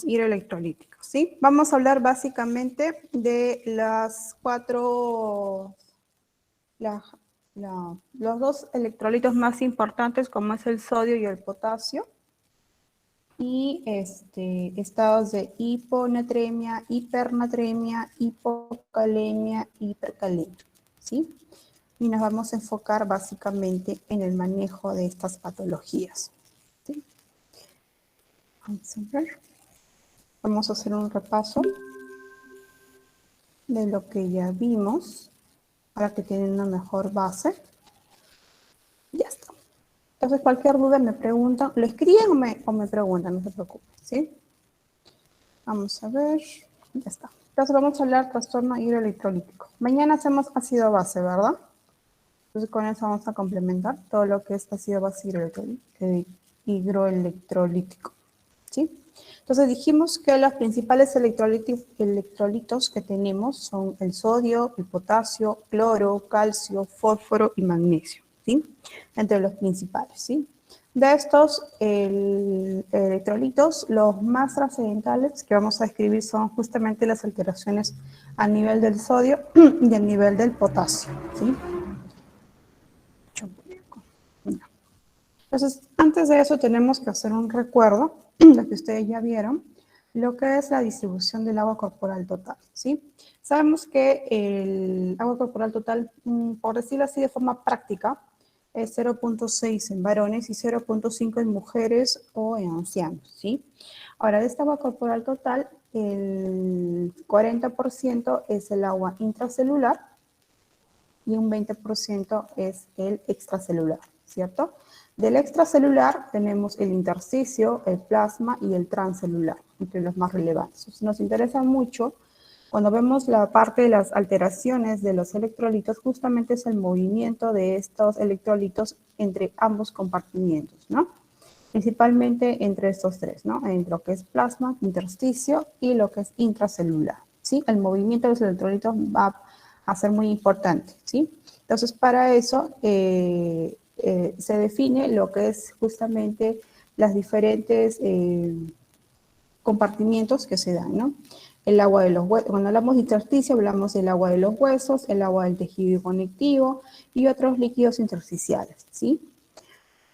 hidroelectrolíticos, ¿sí? Vamos a hablar básicamente de las los dos electrolitos más importantes, como es el sodio y el potasio, y estados de hiponatremia, hipernatremia, hipocalemia, hipercalemia, ¿sí? Y nos vamos a enfocar básicamente en el manejo de estas patologías, ¿sí? Vamos a hacer un repaso de lo que ya vimos para que tienen una mejor base. Ya está. Entonces, cualquier duda me preguntan, lo escriben o me preguntan, no se preocupen, ¿sí? Vamos a ver, ya está. Entonces vamos a hablar trastorno hidroelectrolítico. Mañana hacemos ácido base, ¿verdad? Entonces con eso vamos a complementar todo lo que es ácido base hidroelectrolítico, ¿sí? Entonces dijimos que los principales electrolitos que tenemos son el sodio, el potasio, cloro, calcio, fósforo y magnesio, ¿sí? Entre los principales, ¿sí? De estos electrolitos, los más trascendentales que vamos a describir son justamente las alteraciones a nivel del sodio y a nivel del potasio, ¿sí? Entonces, antes de eso tenemos que hacer un recuerdo, lo que ustedes ya vieron, lo que es la distribución del agua corporal total, ¿sí? Sabemos que el agua corporal total, por decirlo así de forma práctica, es 0.6 en varones y 0.5 en mujeres o en ancianos, ¿sí? Ahora, de esta agua corporal total, el 40% es el agua intracelular y un 20% es el extracelular, ¿cierto? Del extracelular tenemos el intersticio, el plasma y el transcelular, entre los más relevantes. Nos interesa mucho cuando vemos la parte de las alteraciones de los electrolitos, justamente es el movimiento de estos electrolitos entre ambos compartimientos, ¿no? Principalmente entre estos tres, ¿no? Entre lo que es plasma, intersticio y lo que es intracelular, ¿sí? El movimiento de los electrolitos va a ser muy importante, ¿sí? Entonces, para eso se define lo que es justamente las diferentes compartimientos que se dan, ¿no? El agua de los huesos, cuando hablamos de intersticio, hablamos del agua de los huesos, el agua del tejido conectivo y otros líquidos intersticiales, ¿sí?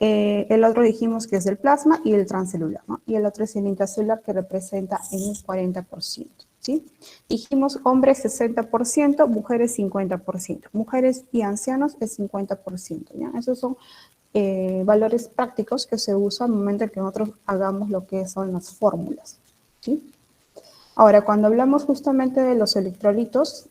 El otro dijimos que es el plasma y el transcelular, ¿no? Y el otro es el intracelular que representa en un 40%, ¿sí? Dijimos hombres 60%, mujeres 50%. Mujeres y ancianos es 50%, ¿ya? Esos son valores prácticos que se usan al momento en que nosotros hagamos lo que son las fórmulas, ¿sí? Ahora, cuando hablamos justamente de los electrolitos,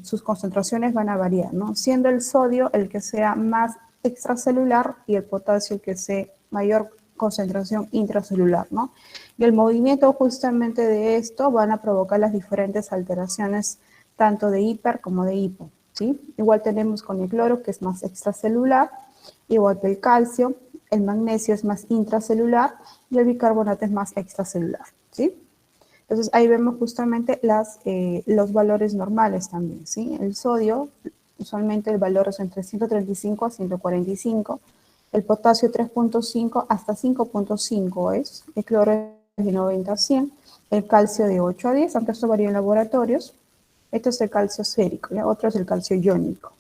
sus concentraciones van a variar, ¿no? Siendo el sodio el que sea más extracelular y el potasio el que sea mayor concentración intracelular, ¿no? Y el movimiento justamente de esto van a provocar las diferentes alteraciones tanto de hiper como de hipo, ¿sí? Igual tenemos con el cloro que es más extracelular, igual que el calcio, el magnesio es más intracelular y el bicarbonato es más extracelular, ¿sí? Entonces ahí vemos justamente los valores normales también, ¿sí? El sodio, usualmente el valor es entre 135 a 145, el potasio 3.5 hasta 5.5 es, el cloro es de 90 a 100, el calcio de 8 a 10, aunque esto varía en laboratorios. Esto es el calcio sérico, ¿ya? Otro es el calcio iónico.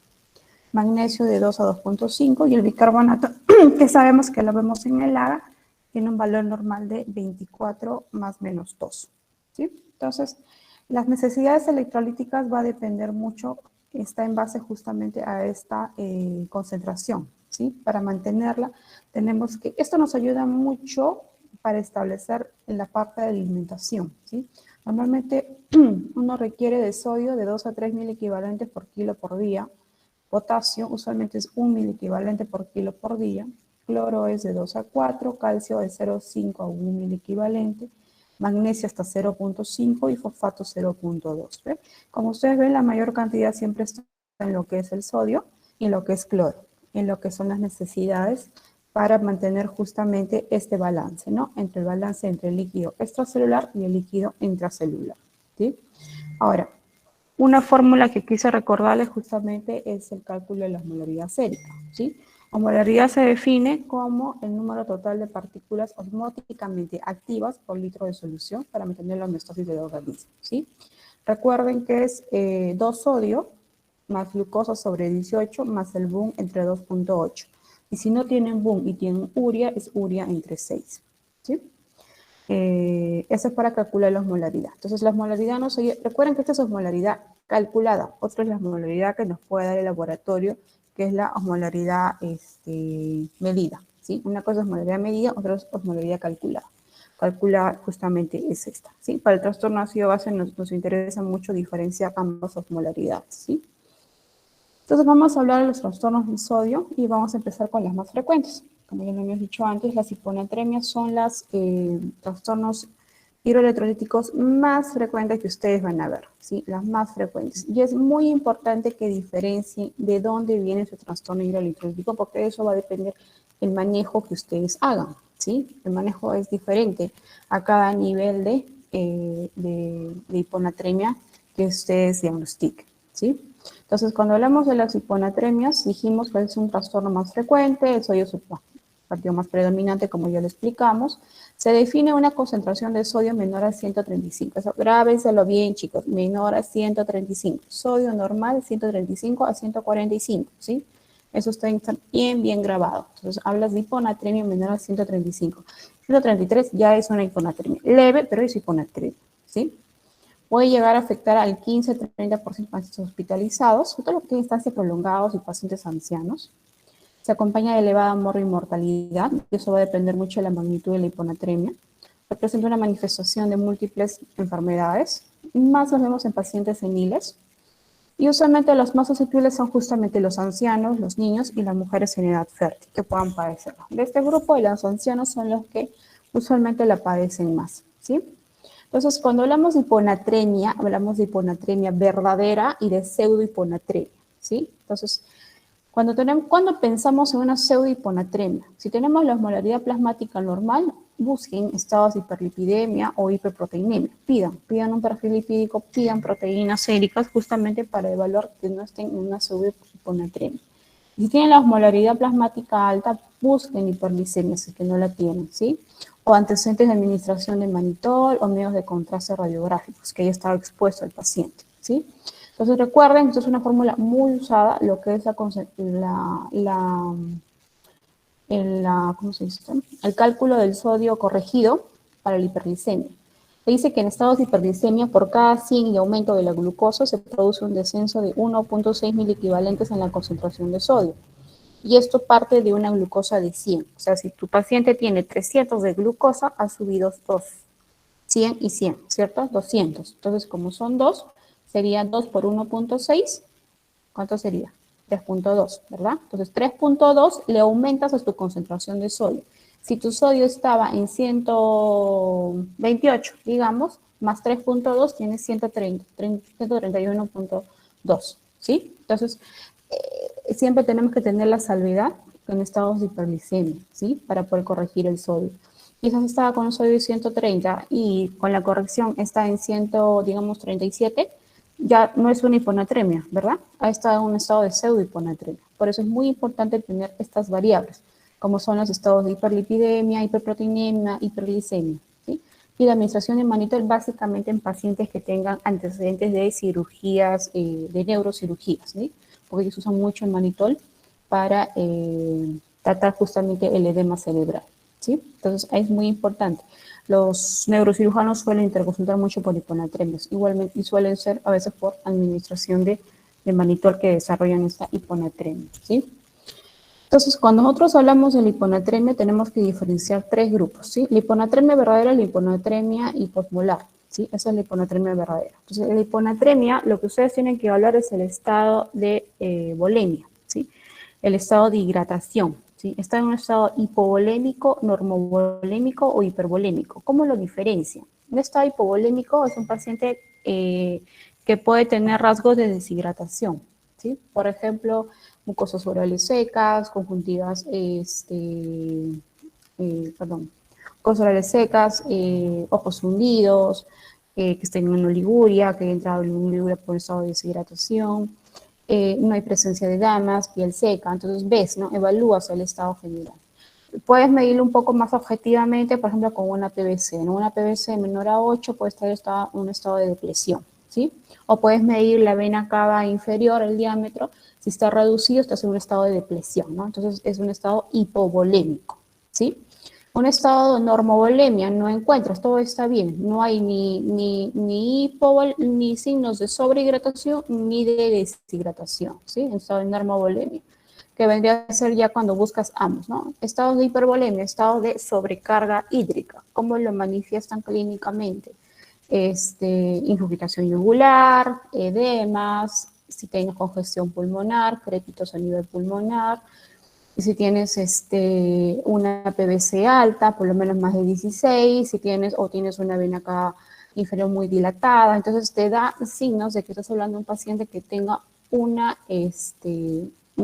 Magnesio de 2 a 2.5 y el bicarbonato, que sabemos que lo vemos en el AGA, tiene un valor normal de 24 más menos 2. ¿Sí? Entonces, las necesidades electrolíticas va a depender mucho, está en base justamente a esta concentración, ¿sí? Para mantenerla, tenemos que, esto nos ayuda mucho para establecer en la parte de alimentación, ¿sí? Normalmente uno requiere de sodio de 2 a 3 mil equivalentes por kilo por día, potasio usualmente es 1 mil equivalente por kilo por día, cloro es de 2 a 4, calcio de 0,5 a 1 mil equivalente, magnesio hasta 0.5 y fosfato 0.2. ¿Ve? Como ustedes ven, la mayor cantidad siempre está en lo que es el sodio y en lo que es cloro, en lo que son las necesidades para mantener justamente este balance, ¿no? Entre el balance entre el líquido extracelular y el líquido intracelular, ¿sí? Ahora, una fórmula que quise recordarles justamente es el cálculo de la osmolaridad sérica, ¿sí? Osmolaridad se define como el número total de partículas osmóticamente activas por litro de solución para mantener la homeostasis del organismo, ¿sí? Recuerden que es 2 sodio más glucosa sobre 18 más el BUN entre 2.8. Y si no tienen BUN y tienen urea, es urea entre 6, ¿sí? Eso es para calcular la osmolaridad. Entonces, la osmolaridad no se... Recuerden que esta es osmolaridad calculada. Otra es la osmolaridad que nos puede dar el laboratorio, que es la osmolaridad medida, ¿sí? Una cosa es osmolaridad medida, otra es osmolaridad calculada. Calcular justamente es esta, ¿sí? Para el trastorno ácido base nos interesa mucho diferenciar ambas osmolaridades, ¿sí? Entonces vamos a hablar de los trastornos del sodio y vamos a empezar con las más frecuentes. Como ya lo habíamos dicho antes, las hiponatremias son los trastornos hidroelectrolíticos más frecuentes que ustedes van a ver, ¿sí? Las más frecuentes. Y es muy importante que diferencien de dónde viene su trastorno hidroelectrolítico, porque de eso va a depender el manejo que ustedes hagan, ¿sí? El manejo es diferente a cada nivel de hiponatremia que ustedes diagnostiquen, ¿sí? Entonces, cuando hablamos de las hiponatremias, dijimos que es un trastorno más frecuente, el sodio es el partido más predominante, como ya lo explicamos. Se define una concentración de sodio menor a 135. Eso, grábenselo bien, chicos, menor a 135. Sodio normal, 135 a 145, ¿sí? Eso está bien, bien grabado. Entonces, hablas de hiponatremia menor a 135. 133 ya es una hiponatremia leve, pero es hiponatremia, ¿sí? Puede llegar a afectar al 15-30% de pacientes hospitalizados, sobre todo los que tienen estancias prolongadas y pacientes ancianos. Se acompaña de elevada mortalidad, y eso va a depender mucho de la magnitud de la hiponatremia. Representa una manifestación de múltiples enfermedades, más los vemos en pacientes seniles, y usualmente los más susceptibles son justamente los ancianos, los niños y las mujeres en edad fértil que puedan padecerlo. De este grupo, los ancianos son los que usualmente la padecen más, ¿sí? Entonces, cuando hablamos de hiponatremia verdadera y de pseudohiponatremia, ¿sí? Entonces, cuando pensamos en una pseudohiponatremia, si tenemos la osmolaridad plasmática normal, busquen estados de hiperlipidemia o hiperproteinemia. Pidan un perfil lipídico, pidan proteínas séricas justamente para evaluar que no estén en una pseudohiponatremia. Si tienen la osmolaridad plasmática alta, busquen hiperglicemia si es que no la tienen, ¿sí? O antecedentes de administración de manitol o medios de contraste radiográficos que haya estado expuesto al paciente, ¿sí? Entonces recuerden, esto es una fórmula muy usada, lo que es ¿cómo se dice? El cálculo del sodio corregido para la hiperglicemia. Se dice que en estados de hiperglicemia, por cada 100 de aumento de la glucosa, se produce un descenso de 1.6 miliequivalentes en la concentración de sodio. Y esto parte de una glucosa de 100. O sea, si tu paciente tiene 300 de glucosa, ha subido 2. 100 y 100, ¿cierto? 200. Entonces, como son 2, sería 2 por 1.6. ¿Cuánto sería? 3.2, ¿verdad? Entonces, 3.2 le aumentas a tu concentración de sodio. Si tu sodio estaba en 128, digamos, más 3.2 tienes 131.2, ¿sí? Entonces, siempre tenemos que tener la salvedad en estados de hiperglicemia, ¿sí? Para poder corregir el sodio. Quizás estaba con un sodio de 130 y con la corrección está en 100, digamos, 37, ya no es una hiponatremia, ¿verdad? Ha estado en un estado de pseudohiponatremia. Por eso es muy importante tener estas variables, como son los estados de hiperlipidemia, hiperproteinemia, hiperglicemia, ¿sí? Y la administración de manitol básicamente en pacientes que tengan antecedentes de cirugías, de neurocirugías, ¿sí? Porque ellos usan mucho el manitol para tratar justamente el edema cerebral, ¿sí? Entonces es muy importante. Los neurocirujanos suelen interconsultar mucho por hiponatremias, igualmente, y suelen ser a veces por administración de manitol que desarrollan esta hiponatremia, ¿sí? Entonces, cuando nosotros hablamos de la hiponatremia, tenemos que diferenciar 3 grupos, ¿sí? La hiponatremia verdadera, la hiponatremia hiposmolar, ¿sí? Esa es la hiponatremia verdadera. Entonces, la hiponatremia, lo que ustedes tienen que evaluar es el estado de volemia, ¿sí? El estado de hidratación, ¿sí? Está en un estado hipovolémico, normovolémico o hipervolémico. ¿Cómo lo diferencian? Un estado hipovolémico es un paciente que puede tener rasgos de deshidratación, ¿sí? Por ejemplo, mucosas orales secas, conjuntivas, mucosas orales secas, ojos hundidos, que estén en oliguria, que haya entrado en oliguria por estado de deshidratación, no hay presencia de damas, piel seca, entonces ves, ¿no? Evalúas el estado general. Puedes medirlo un poco más objetivamente, por ejemplo, con una PVC. En una PVC menor a 8 puede estar en un estado de depresión, ¿sí? O puedes medir la vena cava inferior, el diámetro, si está reducido, estás en un estado de depresión, ¿no? Entonces es un estado hipovolémico, ¿sí? Un estado de normovolemia, no encuentras, todo está bien, no hay ni signos de sobrehidratación ni de deshidratación, ¿sí? Un estado de normovolemia, que vendría a ser ya cuando buscas ambos, ¿no? Estados de hipervolemia, estados de sobrecarga hídrica, ¿cómo lo manifiestan clínicamente? Infiltración yugular, edemas, si tienes congestión pulmonar, crépitos a nivel pulmonar, y si tienes una PVC alta, por lo menos más de 16, si tienes una vena cava inferior muy dilatada, entonces te da signos de que estás hablando de un paciente que tenga un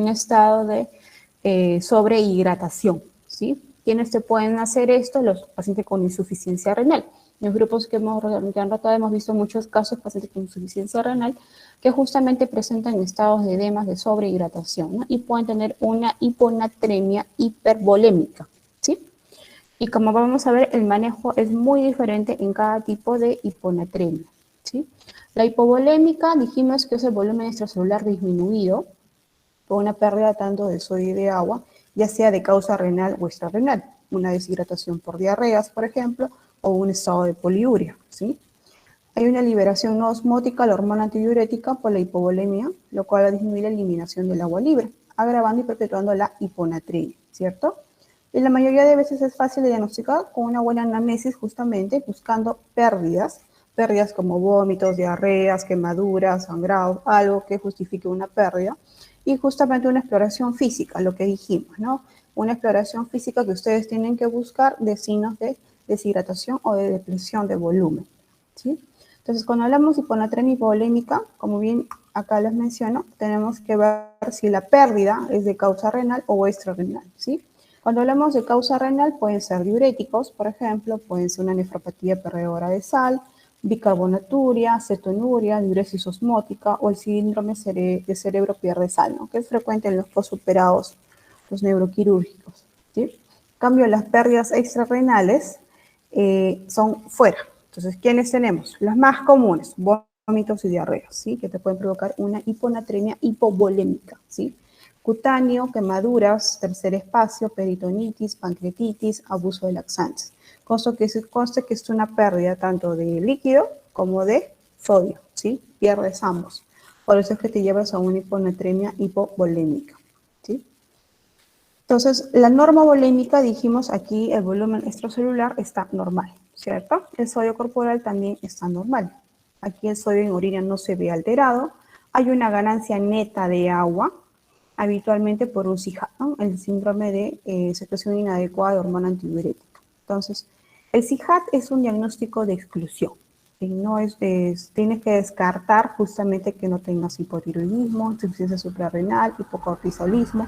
estado de sobrehidratación, ¿sí? ¿Quiénes te pueden hacer esto? Los pacientes con insuficiencia renal. En los grupos que han tratado hemos visto muchos casos de pacientes con insuficiencia renal que justamente presentan estados de edemas de sobrehidratación, ¿no? Y pueden tener una hiponatremia hipervolémica, ¿sí? Y como vamos a ver, el manejo es muy diferente en cada tipo de hiponatremia, ¿sí? La hipovolémica dijimos que es el volumen extracelular disminuido por una pérdida tanto de sodio y de agua, ya sea de causa renal o extrarrenal, una deshidratación por diarreas, por ejemplo, o un estado de poliuria, ¿sí? Hay una liberación no osmótica de la hormona antidiurética por la hipovolemia, lo cual va a disminuir la eliminación del agua libre, agravando y perpetuando la hiponatremia, ¿cierto? Y la mayoría de veces es fácil de diagnosticar con una buena anamnesis, justamente buscando pérdidas como vómitos, diarreas, quemaduras, sangrados, algo que justifique una pérdida, y justamente una exploración física, lo que dijimos, ¿no? Una exploración física que ustedes tienen que buscar de signos de deshidratación o de depresión de volumen, ¿sí? Entonces, cuando hablamos de hiponatremia hipovolémica, como bien acá les menciono, tenemos que ver si la pérdida es de causa renal o extrarrenal, ¿sí? Cuando hablamos de causa renal, pueden ser diuréticos, por ejemplo, pueden ser una nefropatía perdedora de sal, bicarbonaturia, cetonuria, diuresis osmótica o el síndrome de cerebro pierde sal, ¿no? Que es frecuente en los posoperados, los neuroquirúrgicos, ¿sí? En cambio, las pérdidas extrarrenales son fuera. Entonces, ¿quiénes tenemos? Las más comunes, vómitos y diarreas, ¿sí? Que te pueden provocar una hiponatremia hipovolémica, ¿sí? Cutáneo, quemaduras, tercer espacio, peritonitis, pancreatitis, abuso de laxantes. Conste que es una pérdida tanto de líquido como de sodio, ¿sí? Pierdes ambos. Por eso es que te llevas a una hiponatremia hipovolémica, ¿sí? Entonces, la norma volémica, dijimos aquí, el volumen extracelular está normal, ¿cierto? El sodio corporal también está normal. Aquí el sodio en orina no se ve alterado. Hay una ganancia neta de agua, habitualmente por un SIHAT, ¿no? El síndrome de secreción inadecuada de hormona antidiurética. Entonces, el SIHAT es un diagnóstico de exclusión. No tienes que descartar justamente que no tengas hipotiroidismo, insuficiencia suprarrenal, hipocortisolismo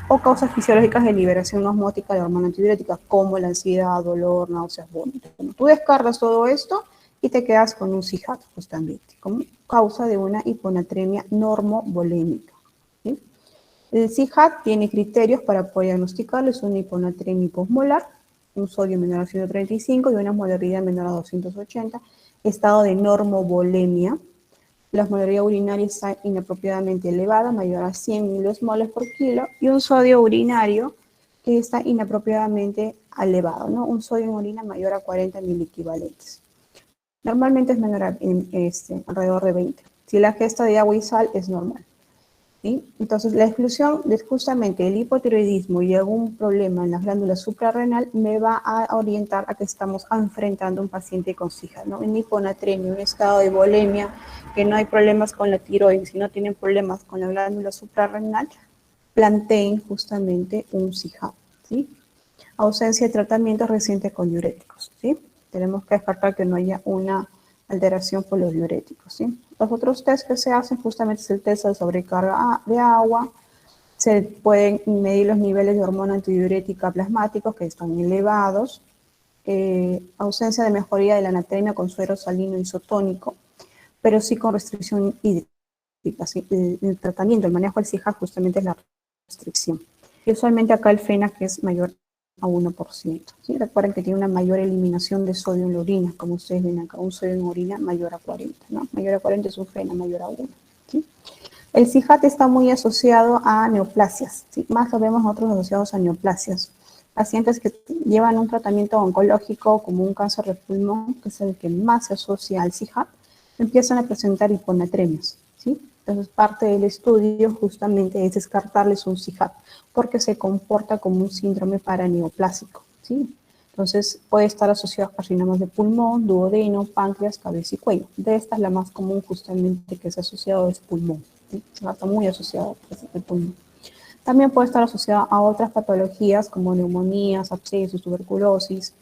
o causas fisiológicas de liberación osmótica de hormona antidiurética, como la ansiedad, dolor, náuseas, vómitos. Tú descartas todo esto y te quedas con un SIHAT justamente, como causa de una hiponatremia normovolémica, ¿sí? El SIHAT tiene criterios para poder diagnosticarlo, es una hiponatremia hiposmolar, un sodio menor a 135 y una molaridad menor a 280, estado de normovolemia. La osmolaridad urinaria está inapropiadamente elevada, mayor a 100 milimoles por kilo, y un sodio urinario que está inapropiadamente elevado, ¿no? Un sodio en orina mayor a 40 miliequivalentes. Normalmente es menor a alrededor de 20. Si la gesta de agua y sal es normal, ¿sí? Entonces, la exclusión de justamente el hipotiroidismo y algún problema en las glándulas suprarrenal me va a orientar a que estamos enfrentando a un paciente con SIHAT, ¿no? En hiponatremia, un estado de volemia, que no hay problemas con la tiroides, si no tienen problemas con la glándula suprarrenal, planteen justamente un SIHAT, ¿sí? Ausencia de tratamientos recientes con diuréticos, ¿sí? Tenemos que descartar que no haya una alteración por los diuréticos, ¿sí? Los otros test que se hacen justamente es el test de sobrecarga de agua, se pueden medir los niveles de hormona antidiurética plasmáticos que están elevados, ausencia de mejoría de la anatremia con suero salino isotónico, pero sí con restricción hídrica. ¿sí? El tratamiento, el manejo del CIJAD justamente es la restricción. Y usualmente acá el FENAC es mayor a 1%. ¿Sí? Recuerden que tiene una mayor eliminación de sodio en la orina, como ustedes ven acá, un sodio en orina mayor a 40, ¿no? Mayor a 40 es un FENAC mayor a 1. ¿Sí? El CIJAD está muy asociado a neoplasias, ¿sí? Más lo vemos nosotros asociados a neoplasias. Pacientes que llevan un tratamiento oncológico como un cáncer de pulmón, que es el que más se asocia al CIJAD, empiezan a presentar hiponatremias, ¿sí? Entonces, parte del estudio justamente es descartarles un CIJAD, porque se comporta como un síndrome paraneoplásico, ¿sí? Entonces, puede estar asociado a carcinomas de pulmón, duodeno, páncreas, cabeza y cuello. De estas, la más común justamente que es asociado es pulmón, ¿sí? Está muy asociado al pulmón. También puede estar asociado a otras patologías como neumonías, abscesos, tuberculosis,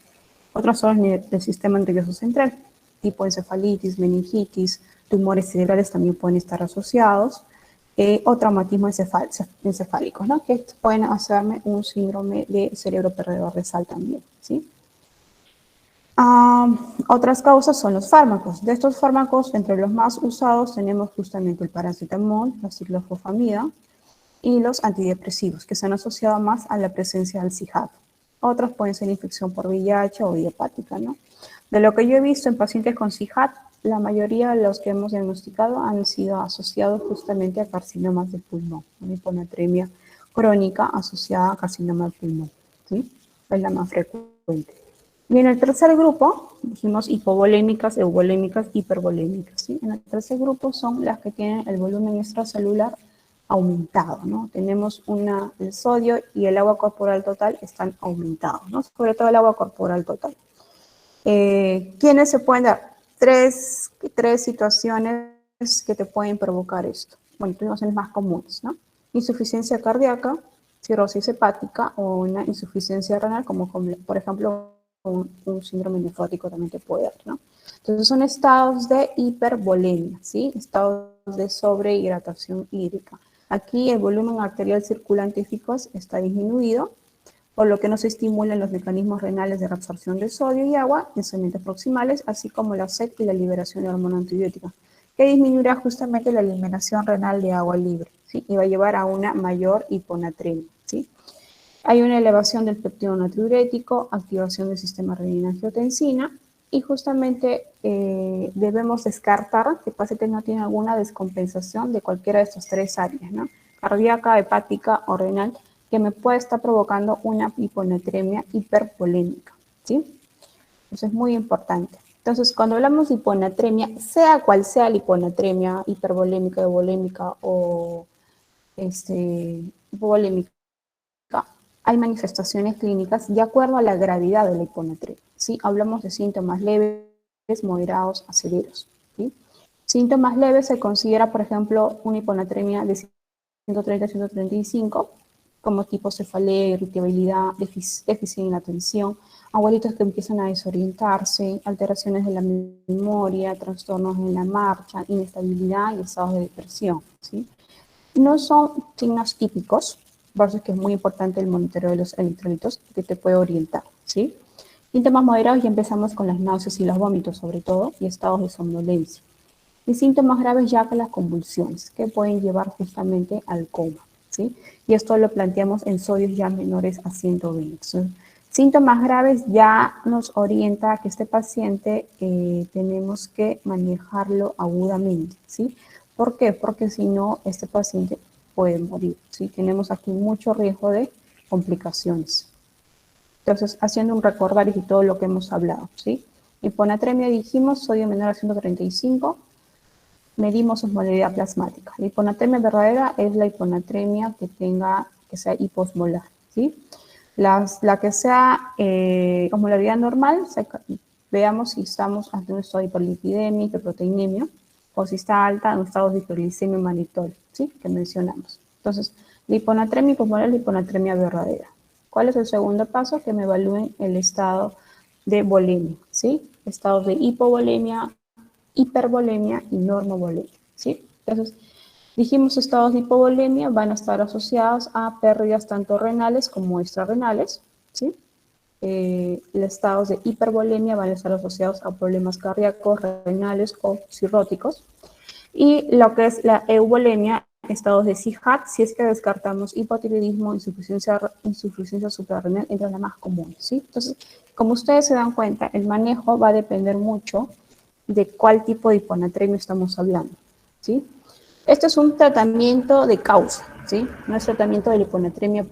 otras zonas del sistema nervioso central, tipo encefalitis, meningitis, tumores cerebrales también pueden estar asociados, o traumatismos encefálicos, ¿no? Que pueden hacerme un síndrome de cerebro perdedor de sal también, ¿sí? Otras causas son los fármacos. De estos fármacos, entre los más usados tenemos justamente el paracetamol, la ciclofosfamida, y los antidepresivos, que se han asociado más a la presencia del CIJAD. Otros pueden ser infección por VIH o vía hepática, ¿no? De lo que yo he visto en pacientes con CIJAD, la mayoría de los que hemos diagnosticado han sido asociados justamente a carcinomas de pulmón, una hiponatremia crónica asociada a carcinoma de pulmón, ¿sí? Es la más frecuente. Y en el tercer grupo, dijimos hipovolémicas, euvolémicas, hipervolémicas, ¿sí? En el tercer grupo son las que tienen el volumen extracelular aumentado, ¿no? Tenemos el sodio y el agua corporal total están aumentados, ¿no? Sobre todo el agua corporal total. ¿Quiénes se pueden dar? Tres situaciones que te pueden provocar esto. Bueno, tenemos las más comunes, ¿no? Insuficiencia cardíaca, cirrosis hepática o una insuficiencia renal, como por ejemplo un síndrome nefrótico también te puede dar, ¿no? Entonces son estados de hipervolemia, ¿sí? Estados de sobrehidratación hídrica. Aquí el volumen arterial circulante eficaz está disminuido, por lo que no se estimulan los mecanismos renales de reabsorción de sodio y agua en segmentos proximales, así como la sed y la liberación de hormona antibiótica, que disminuirá justamente la eliminación renal de agua libre, ¿sí? Y va a llevar a una mayor hiponatremia, ¿sí? Hay una elevación del péptido natriurético, activación del sistema renina-angiotensina, y justamente debemos descartar que el paciente no tiene alguna descompensación de cualquiera de estas tres áreas, ¿no? Cardíaca, hepática o renal, que me puede estar provocando una hiponatremia hipervolémica, ¿sí? Eso es muy importante. Entonces, cuando hablamos de hiponatremia, sea cual sea la hiponatremia hipervolémica, euvolémica o hipovolémica, hay manifestaciones clínicas de acuerdo a la gravedad de la hiponatremia, ¿sí? Hablamos de síntomas leves, moderados a severos, ¿sí? Síntomas leves se considera, por ejemplo, una hiponatremia de 130 a 135, como tipo cefalea, irritabilidad, déficit en la atención, abuelitos que empiezan a desorientarse, alteraciones de la memoria, trastornos en la marcha, inestabilidad y estados de depresión, ¿sí? No son signos típicos, por eso es que es muy importante el monitoreo de los electrolitos, que te puede orientar, ¿sí? Síntomas moderados, ya empezamos con las náuseas y los vómitos, sobre todo, y estados de somnolencia. Y síntomas graves ya con las convulsiones, que pueden llevar justamente al coma, ¿sí? Y esto lo planteamos en sodios ya menores a 120. Entonces, síntomas graves ya nos orienta a que este paciente tenemos que manejarlo agudamente, ¿sí? ¿Por qué? Porque si no, este paciente puede morir, ¿sí? Tenemos aquí mucho riesgo de complicaciones. Entonces, haciendo un recordario de todo lo que hemos hablado, ¿sí? Hiponatremia, dijimos, sodio menor a 135, medimos osmolaridad plasmática. La hiponatremia verdadera es la hiponatremia que sea hiposmolar, ¿sí? La que sea osmolaridad normal, veamos si estamos ante un estado de hiperlipidemia, hiperproteinemia, o si está alta en un estado de hiperglicemia y manitol, ¿sí? Que mencionamos. Entonces, la hiponatremia hiposmolar es la hiponatremia verdadera. ¿Cuál es el segundo paso? Que me evalúen el estado de volemia, ¿sí? Estados de hipovolemia, hipervolemia y normovolemia, ¿sí? Entonces, dijimos estados de hipovolemia van a estar asociados a pérdidas tanto renales como extrarrenales, ¿sí? Los estados de hipervolemia van a estar asociados a problemas cardíacos, renales o cirróticos. Y lo que es la euvolemia, estados de CIHAT, si es que descartamos hipotiroidismo, insuficiencia suprarrenal, entre las más comunes, ¿sí? Entonces, como ustedes se dan cuenta, el manejo va a depender mucho de cuál tipo de hiponatremia estamos hablando, ¿sí? Esto es un tratamiento de causa, ¿sí? No es tratamiento de la hiponatremia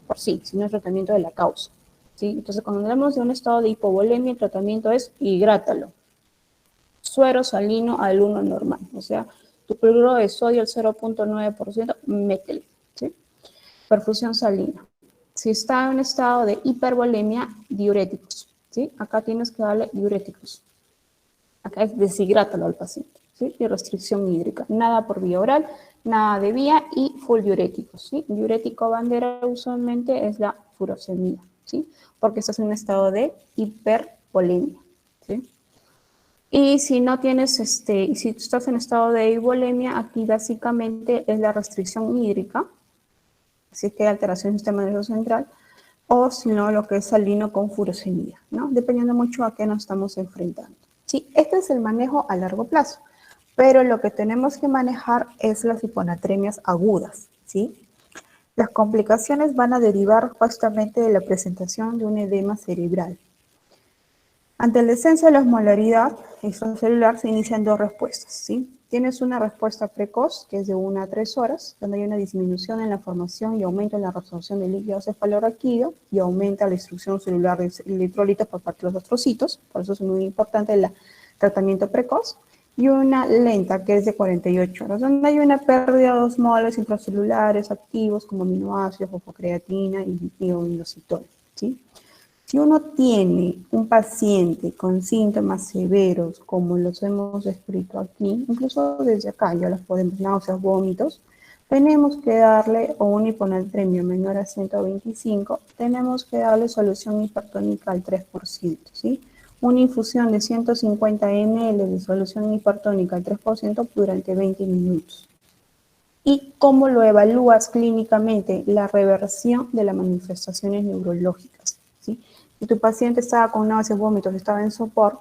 por sí, sino es tratamiento de la causa, ¿sí? Entonces, cuando hablamos de un estado de hipovolemia, el tratamiento es hidrátalo, suero salino al 1 normal, o sea, tu cloruro de sodio al 0.9%, métele, ¿sí? Perfusión salina. Si está en un estado de hipervolemia, diuréticos, ¿sí? Acá tienes que darle diuréticos. Acá es deshidrátalo al paciente, ¿sí? Y restricción hídrica. Nada por vía oral, nada de vía y full diuréticos, ¿sí? Diurético bandera usualmente es la furosemida, ¿sí? Porque estás en un estado de hipervolemia, ¿sí? Y si no tienes, si estás en estado de hipovolemia, aquí básicamente es la restricción hídrica, si es que hay alteración del sistema nervioso central, o si no, lo que es salino con furosemida, ¿no? Dependiendo mucho a qué nos estamos enfrentando. Sí, este es el manejo a largo plazo, pero lo que tenemos que manejar es las hiponatremias agudas, ¿sí? Las complicaciones van a derivar justamente de la presentación de un edema cerebral. Ante el descenso de la osmolaridad extracelular se inician dos respuestas, ¿sí? Tienes una respuesta precoz, que es de 1 a 3 horas, donde hay una disminución en la formación y aumento en la reabsorción del líquido cefalorraquídeo y aumenta la destrucción celular de electrolitos por parte de los astrocitos, por eso es muy importante el tratamiento precoz, y una lenta, que es de 48 horas, donde hay una pérdida de osmoles intracelulares activos como aminoácidos, fosfocreatina y inositol, ¿sí? Si uno tiene un paciente con síntomas severos, como los hemos descrito aquí, incluso desde acá ya los podemos, náuseas, vómitos, tenemos que darle, o una hiponatremia menor a 125, tenemos que darle solución hipertónica al 3%, ¿sí? Una infusión de 150 ml de solución hipertónica al 3% durante 20 minutos. ¿Y cómo lo evalúas clínicamente? La reversión de las manifestaciones neurológicas, ¿sí? Si tu paciente estaba con náuseas, vómitos, estaba en sopor,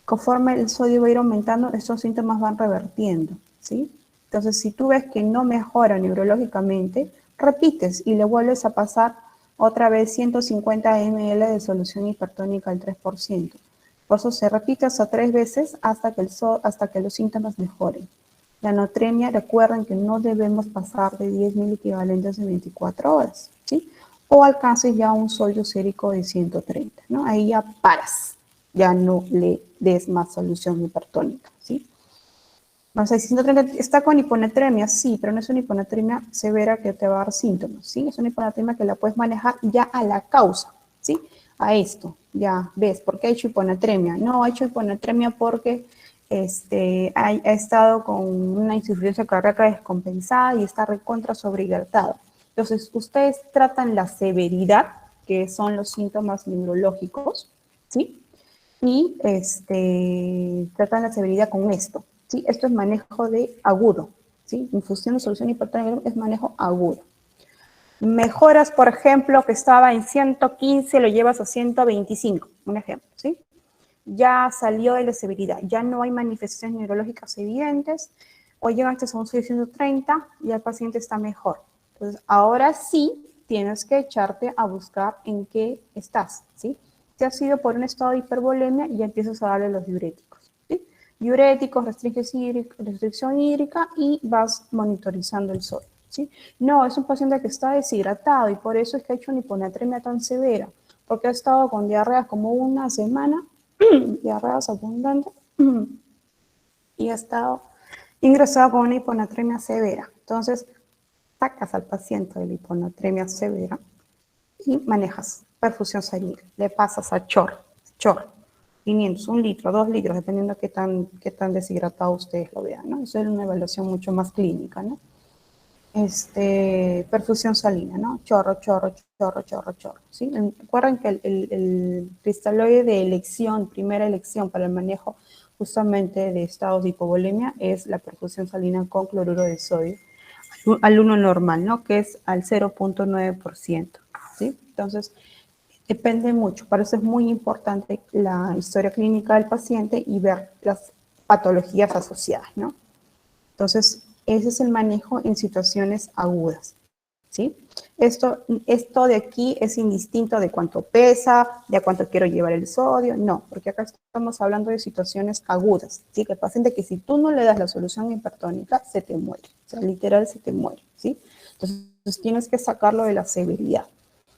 conforme el sodio va a ir aumentando, estos síntomas van revertiendo, ¿sí? Entonces, si tú ves que no mejora neurológicamente, repites y le vuelves a pasar otra vez 150 ml de solución hipertónica al 3%. Por eso se repite hasta 3 veces hasta que los síntomas mejoren. La anotremia, recuerden que no debemos pasar de 10.000 equivalentes en 24 horas, ¿sí? O alcances ya un sodio sérico de 130, ¿no? Ahí ya paras, ya no le des más solución hipertónica, ¿sí? Vamos a decir, 130 está con hiponatremia, sí, pero no es una hiponatremia severa que te va a dar síntomas, ¿sí? Es una hiponatremia que la puedes manejar ya a la causa, ¿sí? A esto, ya ves, ¿por qué ha hecho hiponatremia? No, ha hecho hiponatremia porque ha estado con una insuficiencia cardíaca descompensada y está recontra sobrehidratado. Entonces, ustedes tratan la severidad, que son los síntomas neurológicos, ¿sí? Y tratan la severidad con esto, ¿sí? Esto es manejo de agudo, ¿sí? Infusión de solución hipertónica es manejo agudo. Mejoras, por ejemplo, que estaba en 115, lo llevas a 125, un ejemplo, ¿sí? Ya salió de la severidad, ya no hay manifestaciones neurológicas evidentes, o llegaste a un 130 y el paciente está mejor. Entonces, ahora sí tienes que echarte a buscar en qué estás, ¿sí? Si has sido por un estado de hipervolemia, ya empiezas a darle los diuréticos, ¿sí? Diuréticos, restricción hídrica y vas monitorizando el sodio, ¿sí? No, es un paciente que está deshidratado y por eso es que ha hecho una hiponatremia tan severa, porque ha estado con diarreas como una semana, diarreas abundantes, y ha estado ingresado con una hiponatremia severa. Entonces, sacas al paciente de la hiponatremia severa y manejas perfusión salina. Le pasas a chorro, 500, 1 litro, 2 litros, dependiendo de qué tan deshidratado ustedes lo vean, ¿no? Eso es una evaluación mucho más clínica, ¿no? Perfusión salina, ¿no? Chorro, ¿sí? Recuerden que el cristaloide de elección, primera elección para el manejo justamente de estados de hipovolemia es la perfusión salina con cloruro de sodio al 1 normal, ¿no? Que es al 0.9%, ¿sí? Entonces, depende mucho. Por eso es muy importante la historia clínica del paciente y ver las patologías asociadas, ¿no? Entonces, ese es el manejo en situaciones agudas, ¿sí? Esto de aquí es indistinto de cuánto pesa, de a cuánto quiero llevar el sodio, no, porque acá estamos hablando de situaciones agudas, ¿sí? Que el paciente que si tú no le das la solución hipertónica, se te muere, o sea, literal se te muere, ¿sí? Entonces, tienes que sacarlo de la severidad.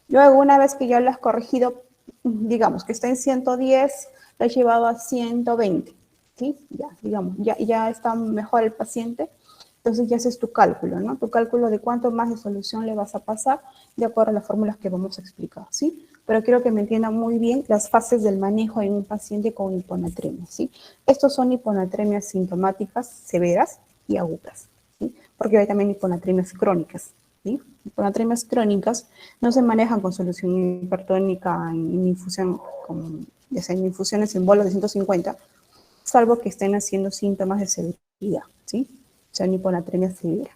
Luego, una vez que ya lo has corregido, digamos que está en 110, lo has llevado a 120, ¿sí? Ya, digamos, ya está mejor el paciente, entonces ya haces tu cálculo, ¿no? Tu cálculo de cuánto más de solución le vas a pasar de acuerdo a las fórmulas que vamos a explicar, ¿sí? Pero quiero que me entiendan muy bien las fases del manejo en un paciente con hiponatremia, ¿sí? Estos son hiponatremias sintomáticas severas y agudas, ¿sí? Porque hay también hiponatremias crónicas, ¿sí? Hiponatremias crónicas no se manejan con solución hipertónica en infusión, ya sea en infusiones en bolos de 150, salvo que estén haciendo síntomas de severidad, ¿sí? O sea, en hiponatremia severa,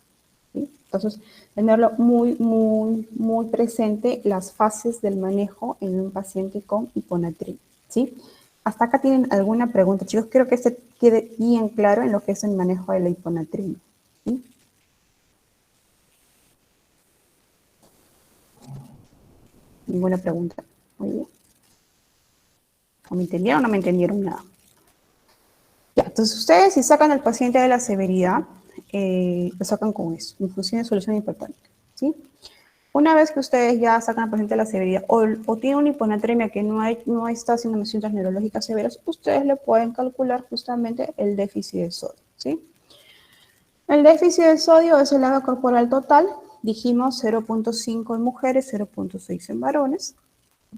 ¿sí? Entonces, tenerlo muy presente las fases del manejo en un paciente con hiponatremia, ¿sí? Hasta acá tienen alguna pregunta, chicos. Quiero que se quede bien claro en lo que es el manejo de la hiponatremia, ¿sí? Ninguna pregunta. Muy bien. ¿O me entendieron o no me entendieron nada? Ya, entonces ustedes si sacan al paciente de la severidad, lo sacan con eso, infusión de solución hipertónica, ¿sí? Una vez que ustedes ya sacan al paciente de la severidad o tienen una hiponatremia que no está haciendo lesiones neurológicas severas, ustedes le pueden calcular justamente el déficit de sodio, ¿sí? El déficit de sodio es el agua corporal total, dijimos 0.5 en mujeres, 0.6 en varones,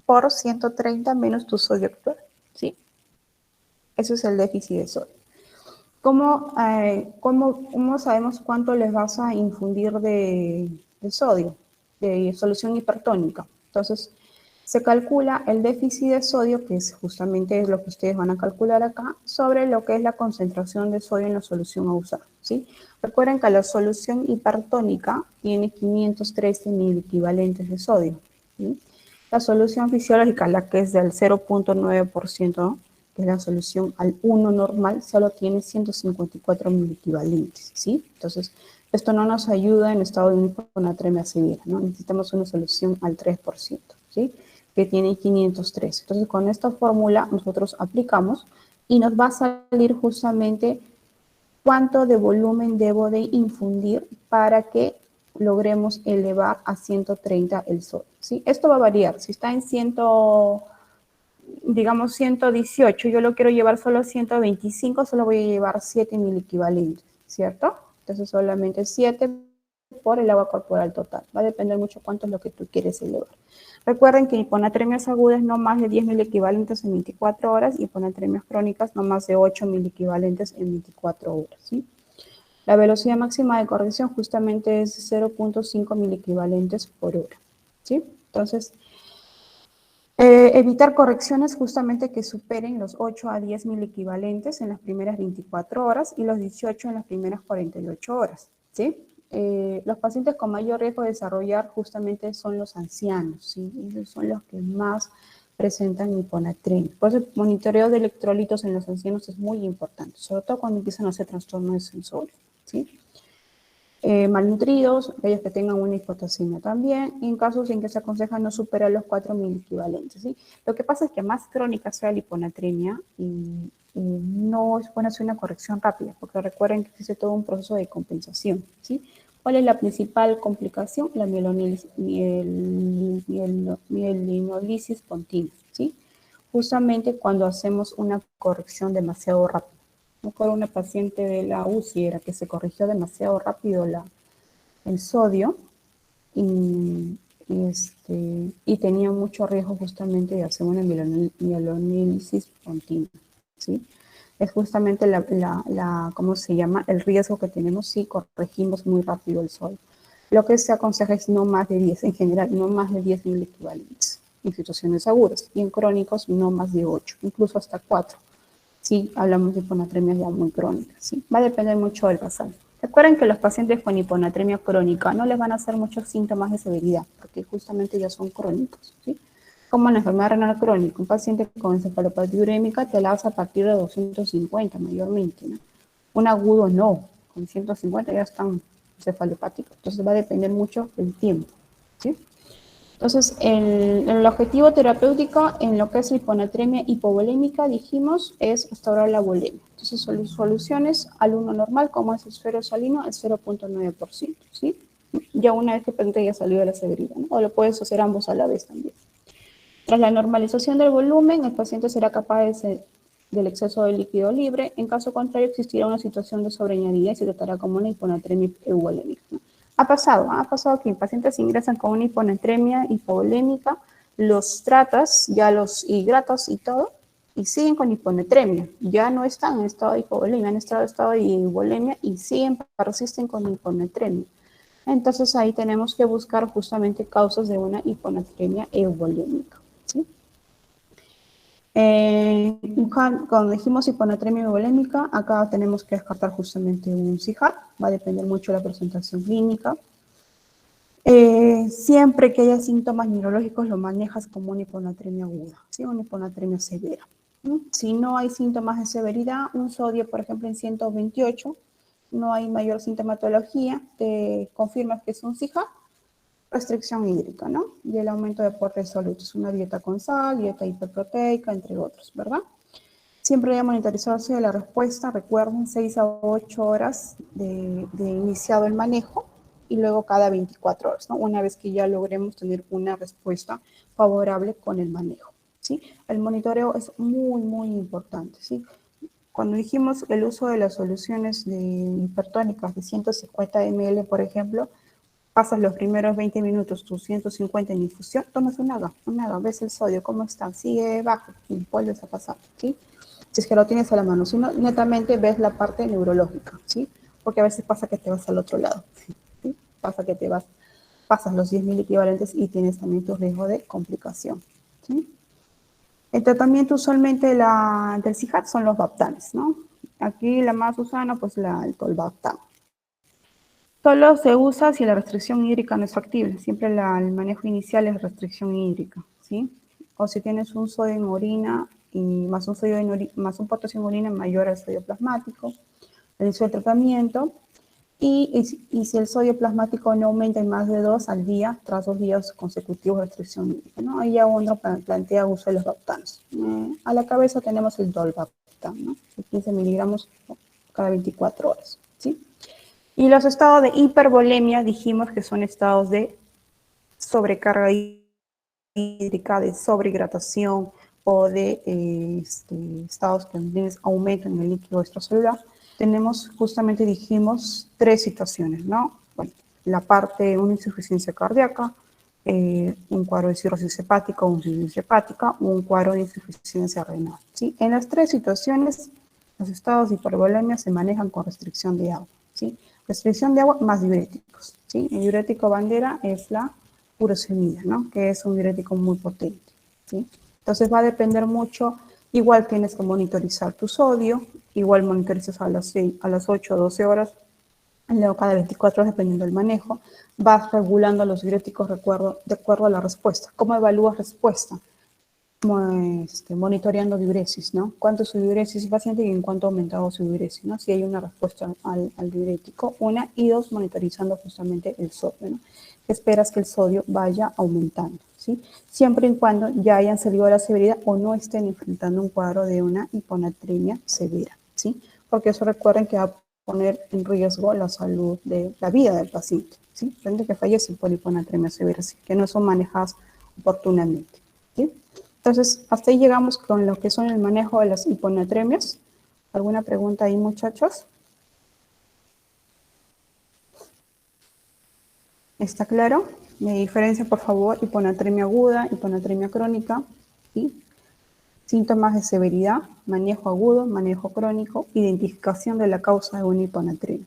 por 130 menos tu sodio actual, ¿sí? Eso es el déficit de sodio. ¿Cómo sabemos cuánto les vas a infundir de sodio, de solución hipertónica? Entonces, se calcula el déficit de sodio, que es justamente lo que ustedes van a calcular acá, sobre lo que es la concentración de sodio en la solución a usar, ¿sí? Recuerden que la solución hipertónica tiene 513 mil equivalentes de sodio, ¿sí? La solución fisiológica, la que es del 0.9%, que es la solución al 1 normal, solo tiene 154 mil equivalentes, ¿sí? Entonces, esto no nos ayuda en estado de hiponatremia severa, ¿no? Necesitamos una solución al 3%, ¿sí? Que tiene 503. Entonces, con esta fórmula nosotros aplicamos y nos va a salir justamente cuánto de volumen debo de infundir para que logremos elevar a 130 el sodio, ¿sí? Esto va a variar. Si está en 118, yo lo quiero llevar solo a 125, solo voy a llevar 7 mil equivalentes, ¿cierto? Entonces solamente 7 por el agua corporal total. Va a depender mucho cuánto es lo que tú quieres elevar. Recuerden que hiponatremias agudas no más de 10 mil equivalentes en 24 horas y hiponatremias crónicas no más de 8 mil equivalentes en 24 horas, ¿sí? La velocidad máxima de corrección justamente es 0.5 mil equivalentes por hora, ¿sí? Entonces, evitar correcciones justamente que superen los 8 a 10 mil equivalentes en las primeras 24 horas y los 18 en las primeras 48 horas, ¿sí? Los pacientes con mayor riesgo de desarrollar justamente son los ancianos, ¿sí? Esos son los que más presentan hiponatremia. Por eso el monitoreo de electrolitos en los ancianos es muy importante, sobre todo cuando empiezan a hacer trastornos de sensorio, ¿sí? Malnutridos, aquellos que tengan una hipotasemia también, y en casos en que se aconseja no superar los 4.000 equivalentes, ¿sí? Lo que pasa es que más crónica sea la hiponatremia y no es bueno hacer una corrección rápida, porque recuerden que existe todo un proceso de compensación, ¿sí? ¿Cuál es la principal complicación? La mielinolisis continua, ¿sí? Justamente cuando hacemos una corrección demasiado rápida. Me acuerdo una paciente de la UCI era que se corrigió demasiado rápido el sodio y tenía mucho riesgo justamente de hacer una mielonilisis continua, ¿sí? Es justamente ¿cómo se llama? El riesgo que tenemos si corregimos muy rápido el sodio. Lo que se aconseja es no más de 10, en general, no más de 10 mil equivalentes en situaciones agudas y en crónicos no más de 8, incluso hasta 4. Sí, hablamos de hiponatremia ya muy crónica, ¿sí? Va a depender mucho del paciente. Recuerden que los pacientes con hiponatremia crónica no les van a hacer muchos síntomas de severidad, porque justamente ya son crónicos, ¿sí? Como en la enfermedad renal crónica, un paciente con encefalopatía urémica te la hace a partir de 250 mayormente, ¿no? Un agudo no, con 150 ya están cefalopáticos. Entonces va a depender mucho del tiempo, ¿sí? Entonces, el objetivo terapéutico en lo que es la hiponatremia hipovolémica, dijimos, es restaurar la volemia. Entonces, soluciones al 1 normal, como es el suero salino, el 0.9%, ¿sí? Ya una vez que el paciente ya salió de la severidad, ¿no? O lo puedes hacer ambos a la vez también. Tras la normalización del volumen, el paciente será capaz del exceso de líquido libre. En caso contrario, existirá una situación de sobreañadida y se tratará como una hiponatremia hipovolémica, ¿no? Ha pasado que pacientes ingresan con una hiponatremia hipovolémica, los tratas, ya los hidratas y todo, y siguen con hiponatremia. Ya no están en estado de hipovolemia, han estado en estado de hipovolemia y siguen, persisten con hiponatremia. Entonces ahí tenemos que buscar justamente causas de una hiponatremia euvolémica, ¿sí? Cuando dijimos hiponatremia euvolémica, acá tenemos que descartar justamente un CIJAR, va a depender mucho de la presentación clínica. Siempre que haya síntomas neurológicos lo manejas como una hiponatremia aguda, ¿sí? Una hiponatremia severa. Si no hay síntomas de severidad, un sodio, por ejemplo, en 128, no hay mayor sintomatología, te confirmas que es un CIJAR, restricción hídrica, ¿no? Y el aumento de aporte de sólidos, una dieta con sal, dieta hiperproteica, entre otros, ¿verdad? Siempre debe monitorizarse la respuesta, recuerden, 6 a 8 horas de iniciado el manejo y luego cada 24 horas, ¿no? Una vez que ya logremos tener una respuesta favorable con el manejo, ¿sí? El monitoreo es muy, muy importante, ¿sí? Cuando dijimos el uso de las soluciones hipertónicas de 150 ml, por ejemplo, pasas los primeros 20 minutos, tus 150 en infusión, tomas un agua, ves el sodio, cómo está, sigue bajo y vuelves a pasar, ¿sí? Si es que lo tienes a la mano, si no, netamente ves la parte neurológica, ¿sí? Porque a veces pasa que te vas al otro lado, ¿sí? Pasa que pasas los 10.000 equivalentes y tienes también tu riesgo de complicación, ¿sí? El tratamiento usualmente del CIJAT son los baptanes, ¿no? Aquí la más usada, pues el tolvaptan. Solo se usa si la restricción hídrica no es factible. Siempre el manejo inicial es restricción hídrica, ¿sí? O si tienes un sodio en orina y más un potasio en orina mayor al sodio plasmático, el inicio del tratamiento. Y si el sodio plasmático no aumenta en más de 2 al día, tras 2 días consecutivos de restricción hídrica, ¿no? Ahí ya uno plantea uso de los baptanos. A la cabeza tenemos el dolbaptan, ¿no? 15 miligramos cada 24 horas, ¿sí? Y los estados de hipervolemia dijimos que son estados de sobrecarga hídrica, de sobrehidratación o de estados que tienes aumento en el líquido extracelular. Tenemos, justamente dijimos, 3 situaciones, ¿no? Bueno, la parte, una insuficiencia cardíaca, un cuadro de cirrosis hepática o una insuficiencia hepática, o un cuadro de insuficiencia renal, ¿sí? En las 3 situaciones, los estados de hipervolemia se manejan con restricción de agua, ¿sí? Restricción de agua más diuréticos, ¿sí? El diurético bandera es la furosemida, ¿no? Que es un diurético muy potente, ¿sí? Entonces va a depender mucho, igual tienes que monitorizar tu sodio, igual monitorizas a las 8 o 12 horas, luego cada 24 horas dependiendo del manejo, vas regulando los diuréticos de acuerdo a la respuesta. ¿Cómo evalúas respuesta? Monitoreando diuresis, ¿no? ¿Cuánto es su diuresis paciente y en cuánto ha aumentado su diuresis, ¿no? Si hay una respuesta al diurético, una, y dos, monitorizando justamente el sodio, ¿no? Esperas que el sodio vaya aumentando, ¿sí? Siempre y cuando ya hayan salido a la severidad o no estén enfrentando un cuadro de una hiponatremia severa, ¿sí? Porque eso recuerden que va a poner en riesgo la salud de la vida del paciente, ¿sí? Gente que fallece por hiponatremia severa, así que no son manejadas oportunamente, ¿sí? Entonces, hasta ahí llegamos con lo que son el manejo de las hiponatremias. ¿Alguna pregunta ahí, muchachos? ¿Está claro? Me diferencia, por favor, hiponatremia aguda, hiponatremia crónica, ¿sí? Síntomas de severidad, manejo agudo, manejo crónico, identificación de la causa de una hiponatremia,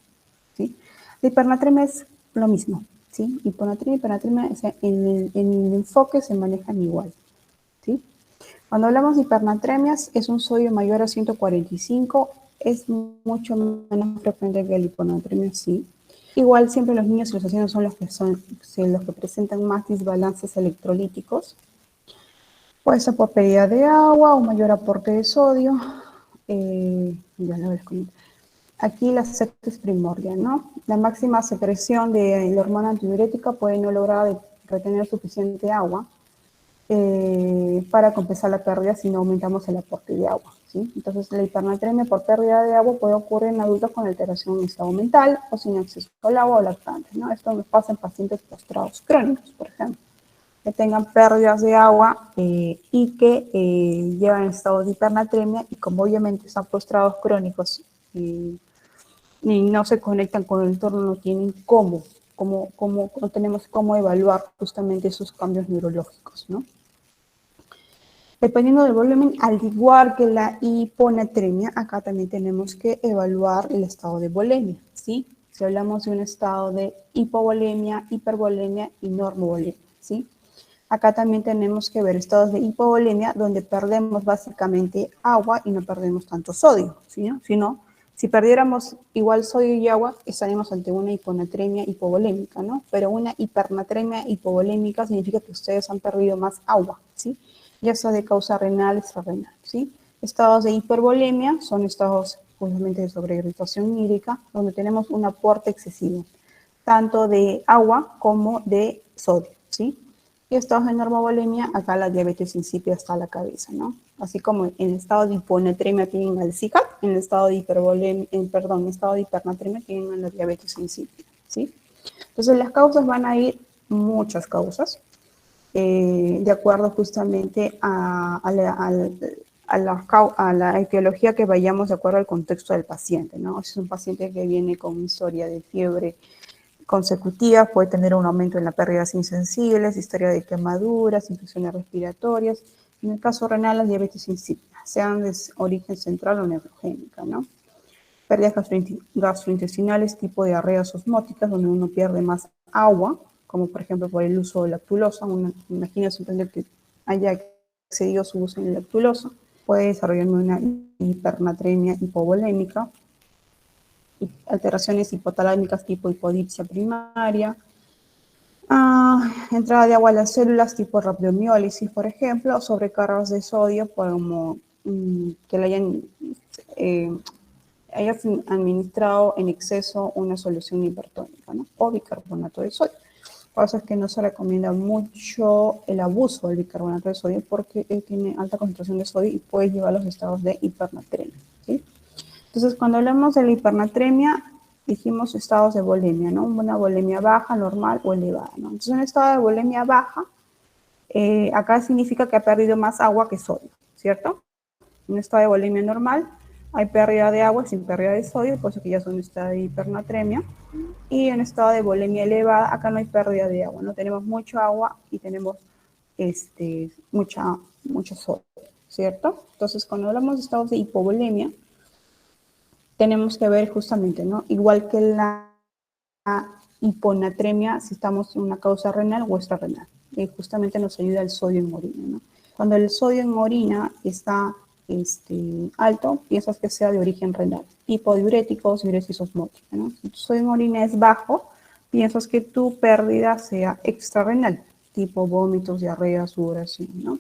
¿sí? La hiponatremia es lo mismo, ¿sí? Hiponatremia y hiponatremia, o sea, en el enfoque se manejan igual, ¿sí? Cuando hablamos de hipernatremias, es un sodio mayor a 145, es mucho menos frecuente que la hiponatremia, sí. Igual siempre los niños y los ancianos son los que presentan más desbalances electrolíticos. Puede ser por pérdida de agua o mayor aporte de sodio. Ya lo ves. Aquí la sexta es primordial, ¿no? La máxima secreción de la hormona antidiurética puede no lograr retener suficiente agua para compensar la pérdida si no aumentamos el aporte de agua, ¿sí? Entonces, la hipernatremia por pérdida de agua puede ocurrir en adultos con alteración en estado mental o sin acceso al agua o lactantes, ¿no? Esto nos pasa en pacientes postrados crónicos, por ejemplo, que tengan pérdidas de agua y que llevan en estado de hipernatremia y como obviamente están postrados crónicos y no se conectan con el entorno, no tienen no tenemos cómo evaluar justamente esos cambios neurológicos, ¿no? Dependiendo del volumen, al igual que la hiponatremia, acá también tenemos que evaluar el estado de volemia, ¿sí? Si hablamos de un estado de hipovolemia, hipervolemia y normovolemia, ¿sí? Acá también tenemos que ver estados de hipovolemia donde perdemos básicamente agua y no perdemos tanto sodio, ¿sí? Si perdiéramos igual sodio y agua, estaríamos ante una hiponatremia hipovolémica, ¿no? Pero una hipernatremia hipovolémica significa que ustedes han perdido más agua, ¿sí? Ya sea de causa renal, extrarrenal, ¿sí? Estados de hipervolemia son estados justamente de sobreirritación hídrica, donde tenemos un aporte excesivo, tanto de agua como de sodio, ¿sí? Y estados de normovolemia, acá la diabetes insípida está a la cabeza, ¿no? Así como en el estado de hiponatremia tienen al SICAP, en el estado de en estado de hipernatremia tienen la diabetes insípida, ¿sí? Entonces las causas van a ir muchas causas, de acuerdo justamente a la etiología que vayamos de acuerdo al contexto del paciente, ¿no? Si es un paciente que viene con historia de fiebre consecutiva, puede tener un aumento en las pérdidas insensibles, historia de quemaduras, infecciones respiratorias. En el caso renal, la diabetes insípida, sean de origen central o neurogénica, ¿no? Pérdidas gastrointestinales tipo diarreas osmóticas, donde uno pierde más agua, como por ejemplo por el uso de lactulosa. Imagínense un paciente que haya excedido su uso en lactulosa, puede desarrollar una hipernatremia hipovolémica, alteraciones hipotalámicas tipo hipodipsia primaria, entrada de agua a las células tipo rhabdomiólisis, por ejemplo, o sobrecargas de sodio como que le hayas administrado en exceso una solución hipertónica, ¿no? O bicarbonato de sodio. Por eso es que no se recomienda mucho el abuso del bicarbonato de sodio porque él tiene alta concentración de sodio y puede llevar a los estados de hipernatremia, ¿sí? Entonces, cuando hablamos de la hipernatremia, dijimos estados de volemia, ¿no? Una volemia baja, normal o elevada, ¿no? Entonces, un estado de volemia baja, acá significa que ha perdido más agua que sodio, ¿cierto? En un estado de volemia normal, hay pérdida de agua sin pérdida de sodio, por eso que ya es un estado de hipernatremia. Y en estado de volemia elevada, acá no hay pérdida de agua, no tenemos mucho agua y tenemos mucho sodio, ¿cierto? Entonces, cuando hablamos de estados de hipovolemia, tenemos que ver justamente, ¿no? Igual que la hiponatremia, si estamos en una causa renal o extrarrenal. Justamente nos ayuda el sodio en orina, ¿no? Cuando el sodio en orina está alto, piensas que sea de origen renal. Hipodiuréticos, diuresis osmótica, ¿no? Si tu sodio en orina es bajo, piensas que tu pérdida sea extrarrenal, tipo vómitos, diarrea, sudoración, ¿no?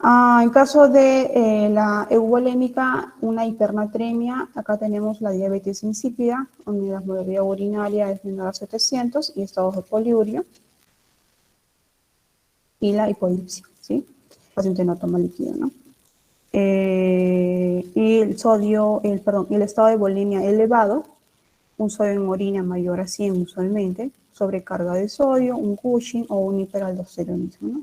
En caso de la euvolémica, una hipernatremia, acá tenemos la diabetes insípida, donde la osmolaridad urinaria es menor a 700 y estados de poliuria, y la hipodipsia, ¿sí? El paciente no toma líquido, ¿no? Y el estado de volemia elevado, un sodio en orina mayor a 100 usualmente, sobrecarga de sodio, un Cushing o un hiperaldosteronismo, ¿no?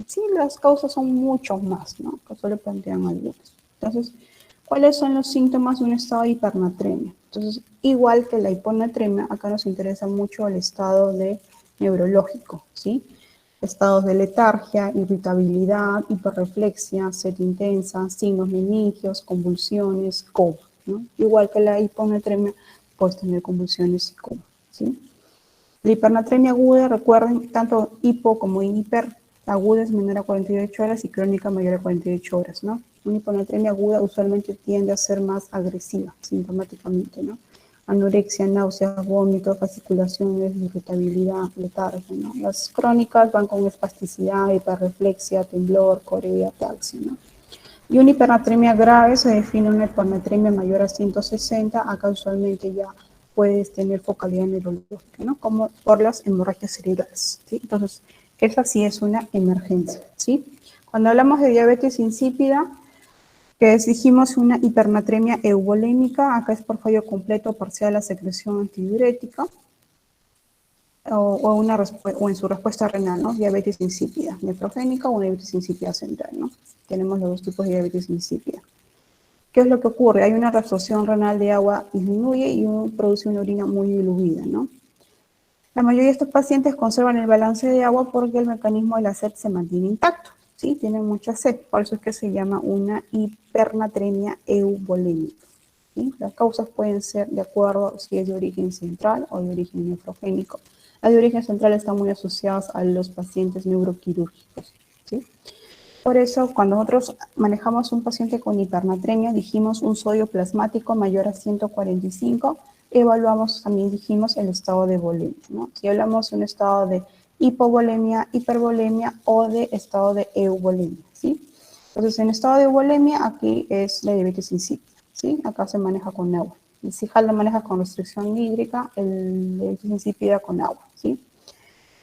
Sí, las causas son mucho más, ¿no? Que solo plantean algunas. Entonces, ¿cuáles son los síntomas de un estado de hipernatremia? Entonces, igual que la hiponatremia, acá nos interesa mucho el estado neurológico, ¿sí? Estados de letargia, irritabilidad, hiperreflexia, sed intensa, signos meningios, convulsiones, coma, ¿no? Igual que la hiponatremia, puedes tener convulsiones y coma, ¿sí? La hipernatremia aguda, recuerden, tanto hipo como hiper, aguda es menor a 48 horas y crónica mayor a 48 horas, ¿no? Una hiponatremia aguda usualmente tiende a ser más agresiva, sintomáticamente, ¿no? Anorexia, náuseas, vómitos, fasciculaciones, irritabilidad, letargia, ¿no? Las crónicas van con espasticidad, hiperreflexia, temblor, corea, ataxia, ¿no? Y una hipernatremia grave se define una hipernatremia mayor a 160, acá usualmente ya puedes tener focalidad neurológica, ¿no? Como por las hemorragias cerebrales, ¿sí? Entonces, esa sí es una emergencia, ¿sí? Cuando hablamos de diabetes insípida, que es, dijimos, una hipernatremia euvolémica, acá es por fallo completo o parcial de la secreción antidiurética, o en su respuesta renal, ¿no? Diabetes insípida, nefrogénica o diabetes insípida central, ¿no? Tenemos los dos tipos de diabetes insípida. ¿Qué es lo que ocurre? Hay una reabsorción renal de agua disminuye y produce una orina muy diluida, ¿no? La mayoría de estos pacientes conservan el balance de agua porque el mecanismo de la sed se mantiene intacto, ¿sí? Tienen mucha sed, por eso es que se llama una hipernatremia euvolémica, ¿sí? Las causas pueden ser de acuerdo si es de origen central o de origen nefrogénico. Las de origen central están muy asociadas a los pacientes neuroquirúrgicos, ¿sí? Por eso, cuando nosotros manejamos un paciente con hipernatremia, dijimos un sodio plasmático mayor a 145, evaluamos también, dijimos, el estado de volemia, ¿no? Si hablamos de un estado de hipovolemia, hipervolemia o de estado de euvolemia, ¿sí? Entonces, en estado de euvolemia, aquí es la diabetes insípida, ¿sí? Acá se maneja con agua. Y si JAL lo maneja con restricción hídrica, el diabetes insípida con agua, ¿sí?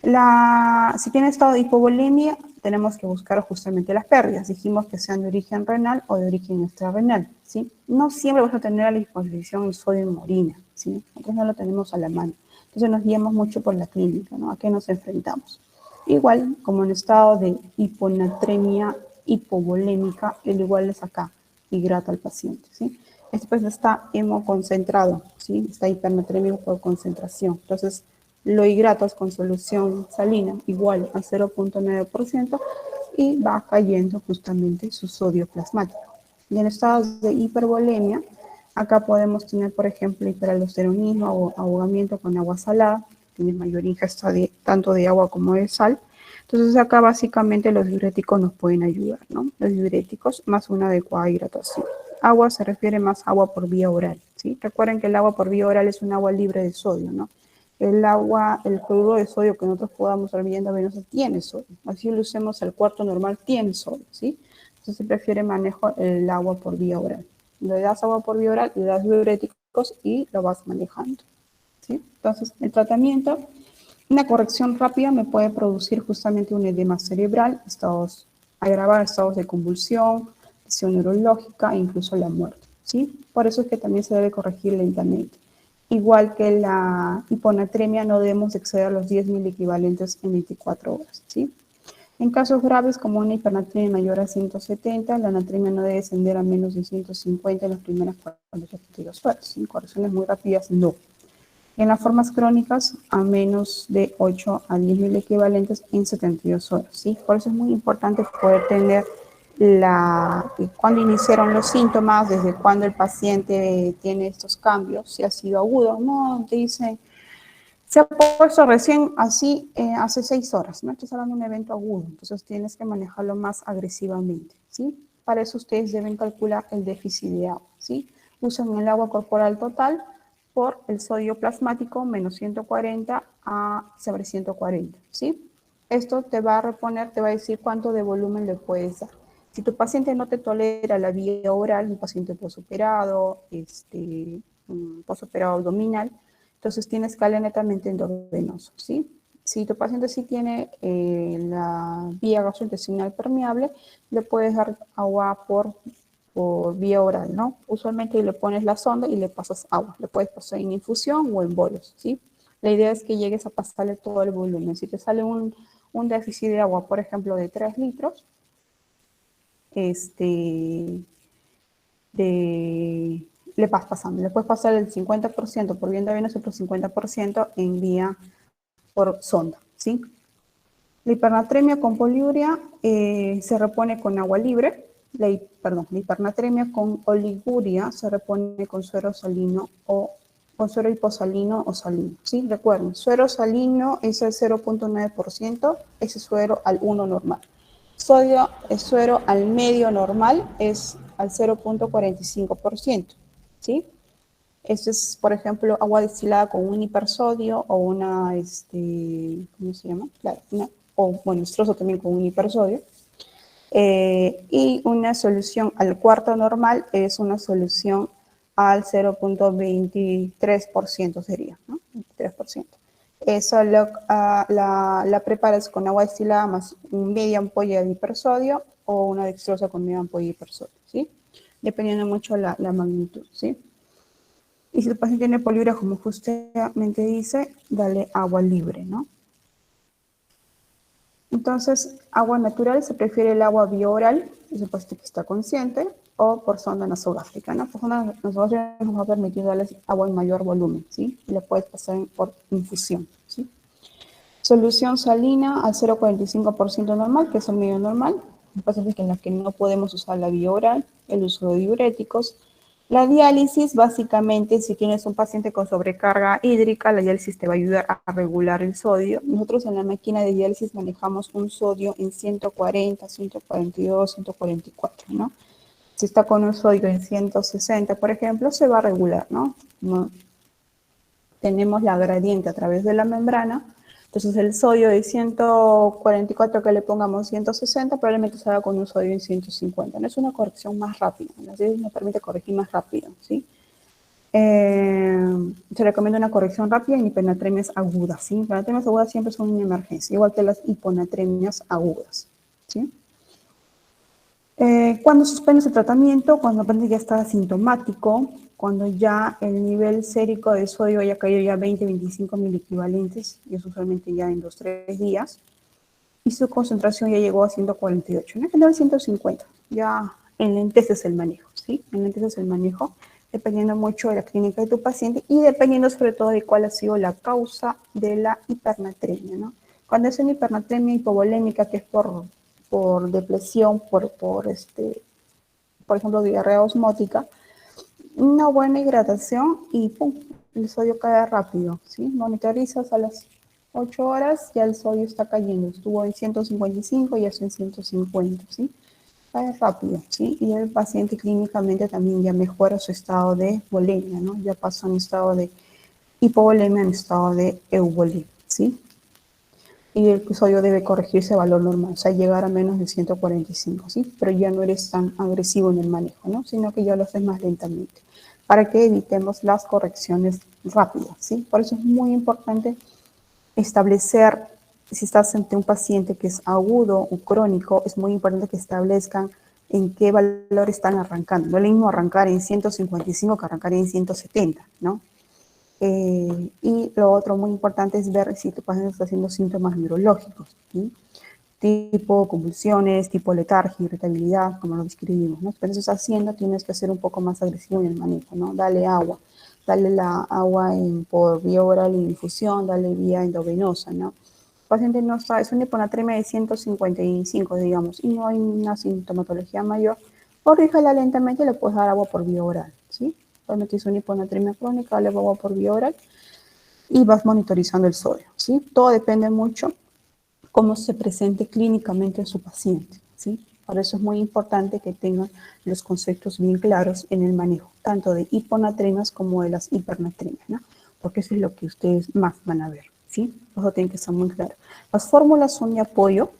Si tiene estado de hipovolemia, tenemos que buscar justamente las pérdidas. Dijimos que sean de origen renal o de origen extrarrenal, ¿sí? No siempre vas a tener a la disposición el sodio en orina, ¿sí? Nosotros no lo tenemos a la mano. Entonces nos guiamos mucho por la clínica, ¿no? ¿A qué nos enfrentamos? Igual, como en estado de hiponatremia hipovolémica, el igual es acá, hidrata al paciente, ¿sí? Después está hemoconcentrado, ¿sí? Está hipernatremia por concentración. Entonces, lo hidratas con solución salina igual a 0.9% y va cayendo justamente su sodio plasmático. Y en estados de hipervolemia, acá podemos tener, por ejemplo, hiperaldosteronismo o ahogamiento con agua salada, tiene mayor ingesta tanto de agua como de sal. Entonces acá básicamente los diuréticos nos pueden ayudar, ¿no? Los diuréticos más una adecuada hidratación. Agua se refiere más a agua por vía oral, ¿sí? Recuerden que el agua por vía oral es un agua libre de sodio, ¿no? El agua, el cloruro de sodio que nosotros podamos estar viendo venosa tiene sodio. Así lo usemos el cuarto normal, tiene sodio, ¿sí? Entonces se prefiere manejo el agua por vía oral. Le das agua por vía oral, le das diuréticos y lo vas manejando, ¿sí? Entonces el tratamiento, una corrección rápida me puede producir justamente un edema cerebral, agravar estados de convulsión, lesión neurológica e incluso la muerte, ¿sí? Por eso es que también se debe corregir lentamente. Igual que la hiponatremia, no debemos exceder los 10.000 equivalentes en 24 horas, ¿sí? En casos graves como una hipernatremia mayor a 170, la natremia no debe descender a menos de 150 en las primeras 42 horas. En correcciones muy rápidas, no. En las formas crónicas, a menos de 8 a 10.000 equivalentes en 72 horas, ¿sí? Por eso es muy importante poder tener cuándo iniciaron los síntomas, desde cuándo el paciente tiene estos cambios, si ha sido agudo. No, te dicen, se ha puesto recién así hace 6 horas, ¿no? Estás hablando de un evento agudo, entonces tienes que manejarlo más agresivamente, ¿sí? Para eso ustedes deben calcular el déficit de agua, ¿sí? Usan el agua corporal total por el sodio plasmático menos 140 sobre 140, ¿sí? Esto te va a reponer, te va a decir cuánto de volumen le puedes dar. Si tu paciente no te tolera la vía oral, un paciente posoperado, posoperado abdominal, entonces tienes que darle netamente endovenoso, ¿sí? Si tu paciente sí tiene la vía gastrointestinal permeable, le puedes dar agua por vía oral, ¿no? Usualmente le pones la sonda y le pasas agua. Le puedes pasar en infusión o en bolos, ¿sí? La idea es que llegues a pasarle todo el volumen. Si te sale un déficit de agua, por ejemplo, de 3 litros, le vas pasando. Le puedes pasar el 50% por vía endovenosa y otro 50% en vía por sonda, ¿sí? La hipernatremia con poliuria se repone con agua libre. La hipernatremia con oliguria se repone con suero salino o con suero hiposalino o salino, ¿sí? Recuerden, suero salino es el 0.9%, ese suero al 1 normal. Suero al medio normal es al 0.45%, ¿sí? Esto es, por ejemplo, agua destilada con un hipersodio o una, ¿cómo se llama? Claro, o bueno, estrozo también con un hipersodio. Y una solución al cuarto normal es una solución al 0.23% sería, ¿no? 23%. Eso la preparas con agua destilada más media ampolla de hipersodio o una dextrosa con media ampolla de hipersodio, ¿sí? Dependiendo mucho la magnitud, ¿sí? Y si el paciente tiene poliuria, como justamente dice, dale agua libre, ¿no? Entonces, agua natural, se prefiere el agua bioral, es el paciente que está consciente, o por sonda nasogástrica, ¿no? Por sonda nasogástrica nos va a permitir darles agua en mayor volumen, ¿sí? Y le puedes pasar por infusión, ¿sí? Solución salina al 0,45% normal, que es el medio normal. Hay pacientes en las que no podemos usar la vía oral, el uso de diuréticos. La diálisis, básicamente, si tienes un paciente con sobrecarga hídrica, la diálisis te va a ayudar a regular el sodio. Nosotros en la máquina de diálisis manejamos un sodio en 140, 142, 144, ¿no? Si está con un sodio en 160, por ejemplo, se va a regular, ¿no? Tenemos la gradiente a través de la membrana. Entonces el sodio de 144 que le pongamos 160 probablemente salga con un sodio en 150. No es una corrección más rápida, la diálisis nos permite corregir más rápido, ¿sí? Se recomienda una corrección rápida en hipernatremias agudas, ¿sí? Hipernatremias agudas siempre son una emergencia, igual que las hiponatremias agudas, ¿sí? Cuando suspendes el tratamiento, cuando el paciente ya está asintomático, cuando ya el nivel sérico de sodio haya caído ya 20-25 miliequivalentes, y eso usualmente ya en 2-3 días, y su concentración ya llegó a 148, en general 150, ya enlenteces el manejo, ¿sí? Enlenteces el manejo, dependiendo mucho de la clínica de tu paciente y dependiendo sobre todo de cuál ha sido la causa de la hipernatremia, ¿no? Cuando es una hipernatremia hipovolémica, que es por depresión, por ejemplo, diarrea osmótica, una buena hidratación y ¡pum! El sodio cae rápido, ¿sí? Monitorizas a las 8 horas, ya el sodio está cayendo. Estuvo en 155 y ya está en 150, ¿sí? Cae rápido, ¿sí? Y el paciente clínicamente también ya mejora su estado de volemia, ¿no? Ya pasó en estado de hipovolemia en estado de euvolemia, ¿sí? Y el sodio debe corregirse a valor normal, o sea, llegar a menos de 145, ¿sí? Pero ya no eres tan agresivo en el manejo, ¿no? Sino que ya lo haces más lentamente, para que evitemos las correcciones rápidas, ¿sí? Por eso es muy importante establecer, si estás ante un paciente que es agudo o crónico, es muy importante que establezcan en qué valor están arrancando. No es lo mismo arrancar en 155 que arrancar en 170, ¿no? Y lo otro muy importante es ver si tu paciente está haciendo síntomas neurológicos, ¿sí? Tipo convulsiones, tipo letargia, irritabilidad, como lo describimos, ¿no? Pero eso está haciendo, tienes que ser un poco más agresivo en el manejo, ¿no? Dale agua, dale la agua por vía oral y infusión, dale vía endovenosa, ¿no? El paciente no está, es una hiponatremia de 155, digamos, y no hay una sintomatología mayor, corríjala lentamente y le puedes dar agua por vía oral, ¿sí? Realmente es una hiponatremia crónica, dale agua por vía oral y vas monitorizando el sodio, ¿sí? Todo depende mucho cómo se presente clínicamente en su paciente, ¿sí? Por eso es muy importante que tengan los conceptos bien claros en el manejo, tanto de hiponatremias como de las hipernatremias, ¿no? Porque eso es lo que ustedes más van a ver, ¿sí? Eso tiene que estar muy claro. Las fórmulas son de apoyo,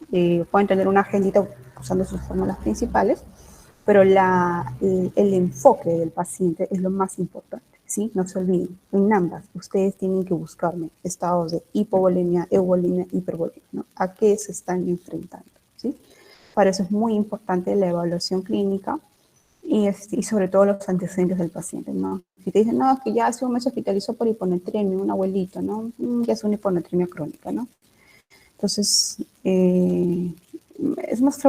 pueden tener una agendita usando sus fórmulas principales, pero el enfoque del paciente es lo más importante, ¿sí? No se olviden, en ambas ustedes tienen que buscarme estados de hipovolemia, euvolemia, hipervolemia, ¿no? ¿A qué se están enfrentando? ¿Sí? Para eso es muy importante la evaluación clínica y sobre todo los antecedentes del paciente, ¿no? Si te dicen, no, es que ya hace un mes hospitalizó por hiponatremia, un abuelito, ¿no? Ya es una hiponatremia crónica, ¿no? Entonces, es más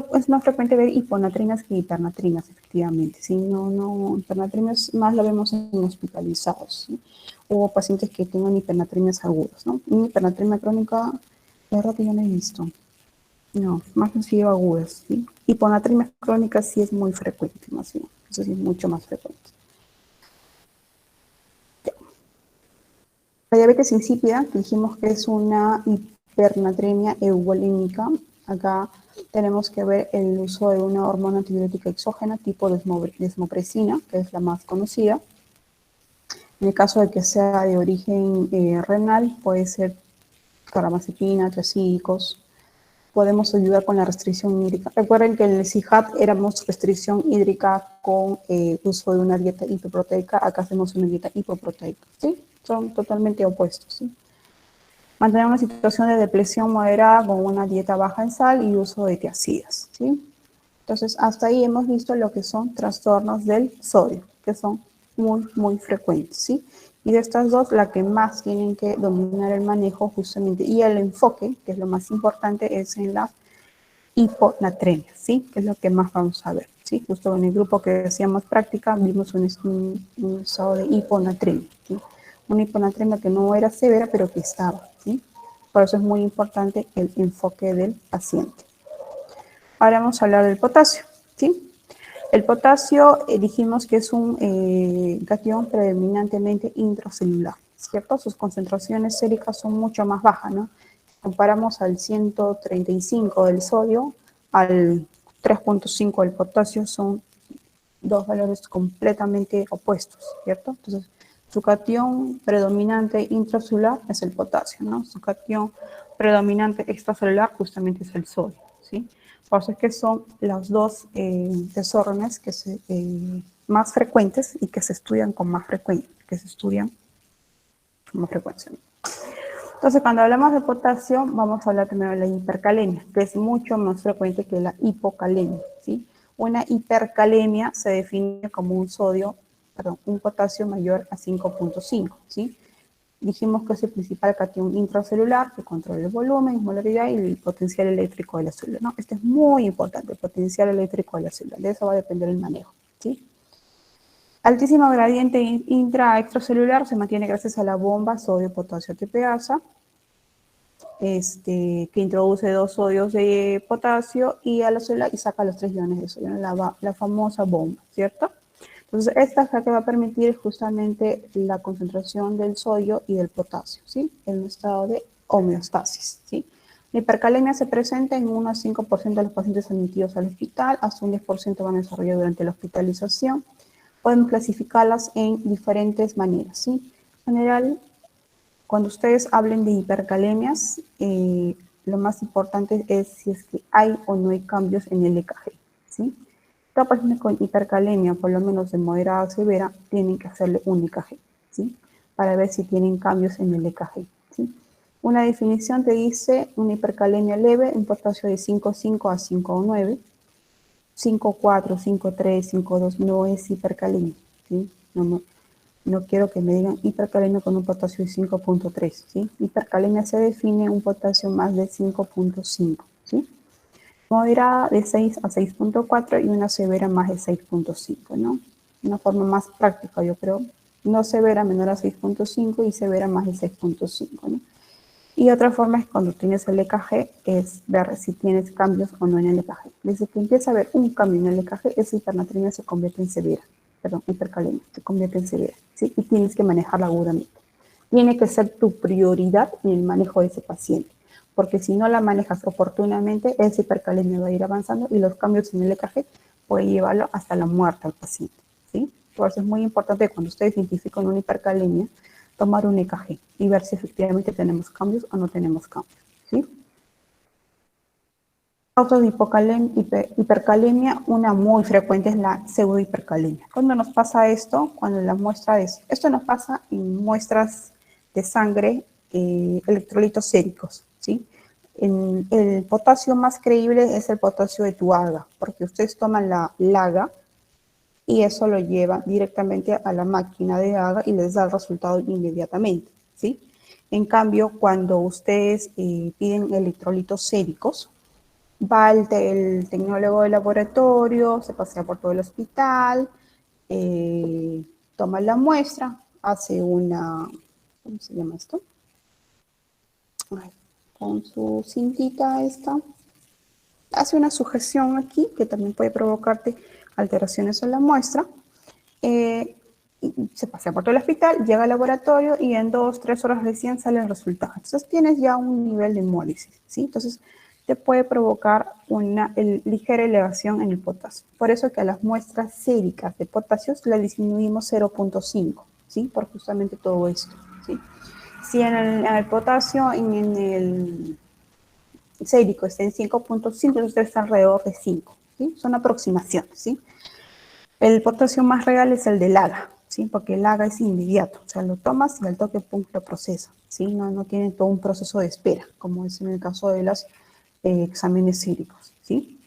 frecuente ver hiponatremias que hipernatremias, efectivamente. ¿Sí? Hipernatremias más lo vemos en hospitalizados, ¿sí? O pacientes que tengan hipernatremias agudas, ¿no? Una hipernatremia crónica, la verdad que yo no he visto. No, más han sido agudas, ¿sí? Hiponatremia crónica sí es muy frecuente, más bien. Eso sí es mucho más frecuente. La diabetes insípida, que dijimos que es una hipernatremia euvolímica. Acá tenemos que ver el uso de una hormona antidiurética exógena tipo desmopresina, que es la más conocida. En el caso de que sea de origen renal, puede ser carbamazepina, triacídicos. podemos ayudar con la restricción hídrica. Recuerden que en el CIHAT éramos restricción hídrica con uso de una dieta hipoproteica, acá hacemos una dieta hipoproteica, ¿sí? Son totalmente opuestos, ¿sí? Mantener una situación de depresión moderada con una dieta baja en sal y uso de tiazidas, ¿sí? Entonces, hasta ahí hemos visto lo que son trastornos del sodio, que son muy frecuentes, ¿sí? Y de estas dos, la que más tienen que dominar el manejo justamente y el enfoque, que es lo más importante, es en la hiponatremia, ¿sí? Que es lo que más vamos a ver, ¿sí? Justo en el grupo que hacíamos práctica, vimos un estado de hiponatremia, ¿sí? Una hiponatremia que no era severa, pero que estaba, ¿sí? Por eso es muy importante el enfoque del paciente. Ahora vamos a hablar del potasio, ¿sí? El potasio dijimos que es un cation predominantemente intracelular, ¿cierto? Sus concentraciones séricas son mucho más bajas, ¿no? Comparamos al 135 del sodio al 3.5 del potasio, son dos valores completamente opuestos, ¿cierto? Entonces, su cation predominante intracelular es el potasio, ¿no? Su cation predominante extracelular justamente es el sodio, ¿sí? Por eso es que son los dos desórdenes que más frecuentes y que se estudian con más frecuencia, ¿no? Entonces, cuando hablamos de potasio, vamos a hablar primero de la hipercalemia, que es mucho más frecuente que la hipocalemia, ¿sí? Una hipercalemia se define como un potasio mayor a 5.5, ¿sí? Dijimos que es el principal cation intracelular que controla el volumen, osmolaridad y el potencial eléctrico de la célula, ¿no? Este es muy importante, el potencial eléctrico de la célula. De eso va a depender el manejo, ¿sí? Altísimo gradiente intra-extracelular se mantiene gracias a la bomba sodio-potasio ATPasa, que introduce 2 sodios de potasio y a la célula y saca los 3 iones de sodio, la famosa bomba, ¿cierto? Entonces, esta es la que va a permitir justamente la concentración del sodio y del potasio, ¿sí? En un estado de homeostasis, ¿sí? La hipercalemia se presenta en 1 a 5% de los pacientes admitidos al hospital, hasta un 10% van a desarrollar durante la hospitalización. Podemos clasificarlas en diferentes maneras, ¿sí? En general, cuando ustedes hablen de hipercalemias, lo más importante es si es que hay o no hay cambios en el EKG, ¿sí? Cada paciente con hipercalemia, por lo menos de moderada a severa, tienen que hacerle un EKG, ¿sí? Para ver si tienen cambios en el EKG, ¿sí? Una definición te dice una hipercalemia leve, un potasio de 5.5 a 5.9, 5.4, 5.3, 5.2 no es hipercalemia, ¿sí? No quiero que me digan hipercalemia con un potasio de 5.3, ¿sí? Hipercalemia se define un potasio más de 5.5, ¿sí? Moderada de 6 a 6.4 y una severa más de 6.5, ¿no? Una forma más práctica, yo creo. No severa menor a 6.5 y severa más de 6.5, ¿no? Y otra forma es cuando tienes el EKG, es ver si tienes cambios o no en el EKG. Desde que empieza a haber un cambio en el EKG, esa hipernatremia se convierte en severa. Perdón, hipercalemia, se convierte en severa, ¿sí? Y tienes que manejarla agudamente. Tiene que ser tu prioridad en el manejo de ese paciente, porque si no la manejas oportunamente, esa hipercalemia va a ir avanzando y los cambios en el EKG pueden llevarlo hasta la muerte al paciente, ¿sí? Por eso es muy importante que cuando ustedes identifican una hipercalemia, tomar un EKG y ver si efectivamente tenemos cambios o no tenemos cambios, ¿sí? Causas de hipercalemia, una muy frecuente es la pseudohipercalemia. ¿Cuándo nos pasa esto? Cuando la muestra es, esto nos pasa en muestras de sangre, electrolitos séricos, ¿sí? El potasio más creíble es el potasio de tu AGA, porque ustedes toman la AGA y eso lo lleva directamente a la máquina de AGA y les da el resultado inmediatamente, ¿sí? En cambio, cuando ustedes piden electrolitos séricos, va el tecnólogo del laboratorio, se pasea por todo el hospital, toma la muestra, hace una, ¿cómo se llama esto? Ay, con su cintita esta, hace una sujeción aquí que también puede provocarte alteraciones en la muestra. Se pasea por todo el hospital, llega al laboratorio y en 2-3 horas recién sale el resultado. Entonces tienes ya un nivel de hemólisis, ¿sí? Entonces te puede provocar una ligera elevación en el potasio. Por eso que a las muestras séricas de potasio la disminuimos 0.5, ¿sí? Por justamente todo esto, ¿sí? Si en el potasio, sérico esté en 5.5, entonces está alrededor de 5, ¿sí? Son aproximaciones, ¿sí? El potasio más real es el del AGA, ¿sí? Porque el AGA es inmediato, o sea, lo tomas y al toque, pum, lo procesa, ¿sí? No tiene todo un proceso de espera, como es en el caso de los exámenes séricos, ¿sí?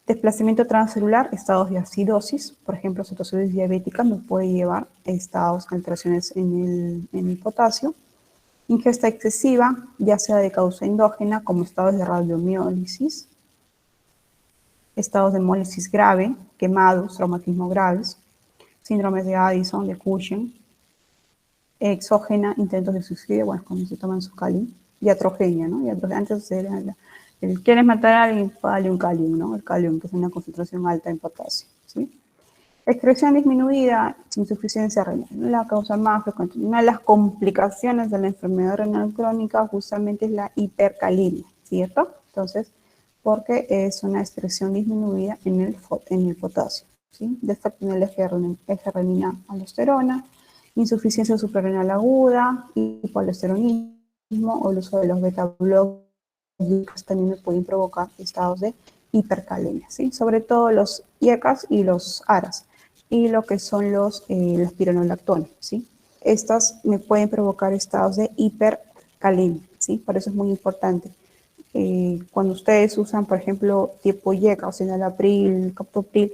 Desplazamiento transcelular, estados de acidosis, por ejemplo, cetosis diabética me puede llevar a estados, alteraciones en el potasio. Ingesta excesiva, ya sea de causa endógena, como estados de radiomiólisis, estados de hemólisis grave, quemados, traumatismo graves, síndromes de Addison, de Cushing, exógena, intentos de suicidio, bueno, cuando se toman su Calium, iatrogenia, ¿no? Antes era quieres matar a alguien, dale un Calium, ¿no? El Calium, que es una concentración alta en potasio, ¿sí? Excreción disminuida, insuficiencia renal. La causa más frecuente, una de las complicaciones de la enfermedad renal crónica justamente es la hipercalemia, ¿cierto? Entonces, porque es una excreción disminuida en el potasio, ¿sí? Defecto en el eje renina-aldosterona, insuficiencia suprarrenal aguda, hipoaldosteronismo o el uso de los beta-blockers también me pueden provocar estados de hipercalemia, ¿sí? Sobre todo los IECAS y los ARAS, y lo que son los pironolactones, ¿sí? Estas me pueden provocar estados de hipercalemia, ¿sí? Por eso es muy importante. Cuando ustedes usan, por ejemplo, tipo IECA, o enalapril, captopril,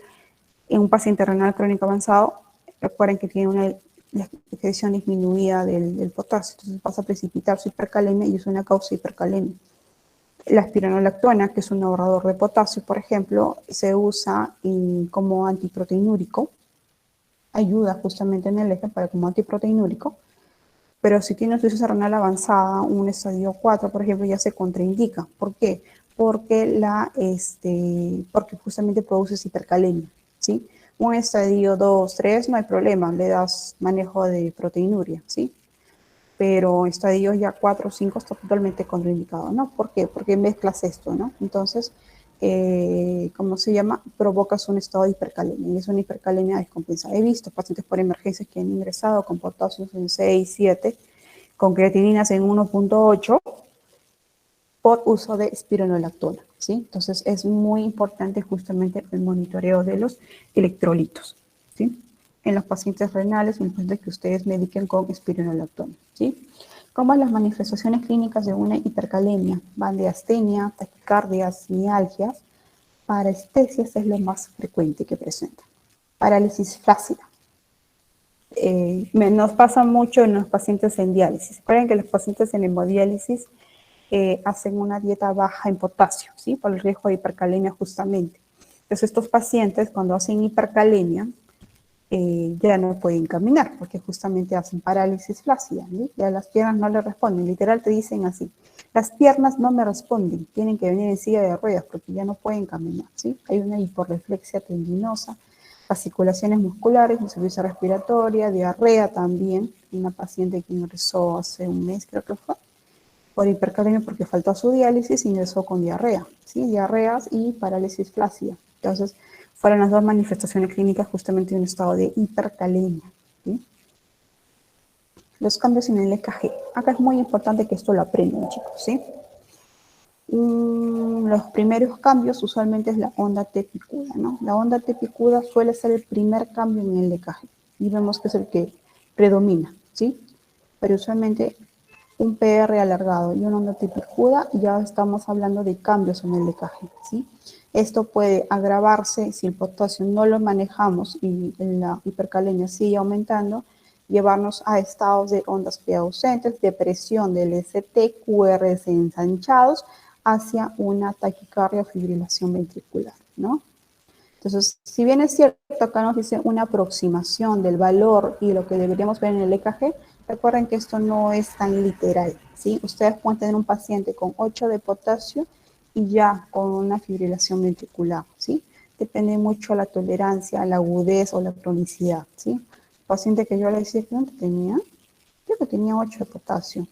en un paciente renal crónico avanzado, recuerden que tiene una excreción disminuida del potasio, entonces pasa a precipitar su hipercalemia y es una causa de hipercalemia. La espironolactona, que es un ahorrador de potasio, por ejemplo, se usa como antiproteinúrico, ayuda justamente en el eje para como antiproteinúrico, pero si tiene insuficiencia renal avanzada, un estadio 4, por ejemplo, ya se contraindica. ¿Por qué? Porque, porque justamente produce hipercalemia, ¿sí? Un estadio 2, 3, no hay problema, le das manejo de proteinuria, ¿sí? Pero estadios ya 4 o 5 está totalmente contraindicado, ¿no? ¿Por qué? Porque mezclas esto, ¿no? Entonces, ¿cómo se llama? Provocas un estado de hipercalemia, y es una hipercalemia descompensada. He visto pacientes por emergencias que han ingresado con potasios en 6, 7, con creatininas en 1.8, por uso de espironolactona, ¿sí? Entonces, es muy importante justamente el monitoreo de los electrolitos, ¿sí? En los pacientes renales, es importante que ustedes mediquen con espironolactona, ¿sí? Como las manifestaciones clínicas de una hipercalemia van de astenia, taquicardias, mialgias, parestesias es lo más frecuente que presenta. Parálisis flácida. Nos pasa mucho en los pacientes en diálisis. Recuerden que los pacientes en hemodiálisis hacen una dieta baja en potasio, ¿sí? Por el riesgo de hipercalemia justamente. Entonces estos pacientes cuando hacen hipercalemia ya no pueden caminar porque justamente hacen parálisis flácida, ¿sí? Ya las piernas no le responden, literal te dicen así, las piernas no me responden, tienen que venir en silla de ruedas porque ya no pueden caminar, ¿sí? Hay una hiporreflexia tendinosa, fasciculaciones musculares, insuficiencia respiratoria, diarrea también, una paciente que ingresó hace un mes creo que fue, por hipercalemia porque faltó a su diálisis e ingresó con diarrea, ¿sí? Diarreas y parálisis flácida. Entonces, fueron las dos manifestaciones clínicas justamente de un estado de hipercalemia, ¿sí? Los cambios en el EKG. Acá es muy importante que esto lo aprendan, chicos, ¿sí? Los primeros cambios usualmente es la onda T picuda, ¿no? La onda T picuda suele ser el primer cambio en el EKG y vemos que es el que predomina, ¿sí? Pero usualmente un PR alargado y una onda T picuda, ya estamos hablando de cambios en el EKG, ¿sí? Esto puede agravarse si el potasio no lo manejamos y la hipercalemia sigue aumentando, llevarnos a estados de ondas P ausentes, depresión del ST, QRS ensanchados, hacia una taquicardia o fibrilación ventricular, ¿no? Entonces, si bien es cierto, acá nos dice una aproximación del valor y lo que deberíamos ver en el EKG, recuerden que esto no es tan literal, ¿sí? Ustedes pueden tener un paciente con 8 de potasio y ya con una fibrilación ventricular, ¿sí? Depende mucho la tolerancia, la agudez o la cronicidad, ¿sí? El paciente que yo le decía, ¿cuánto tenía? Creo que tenía 8 de potasio,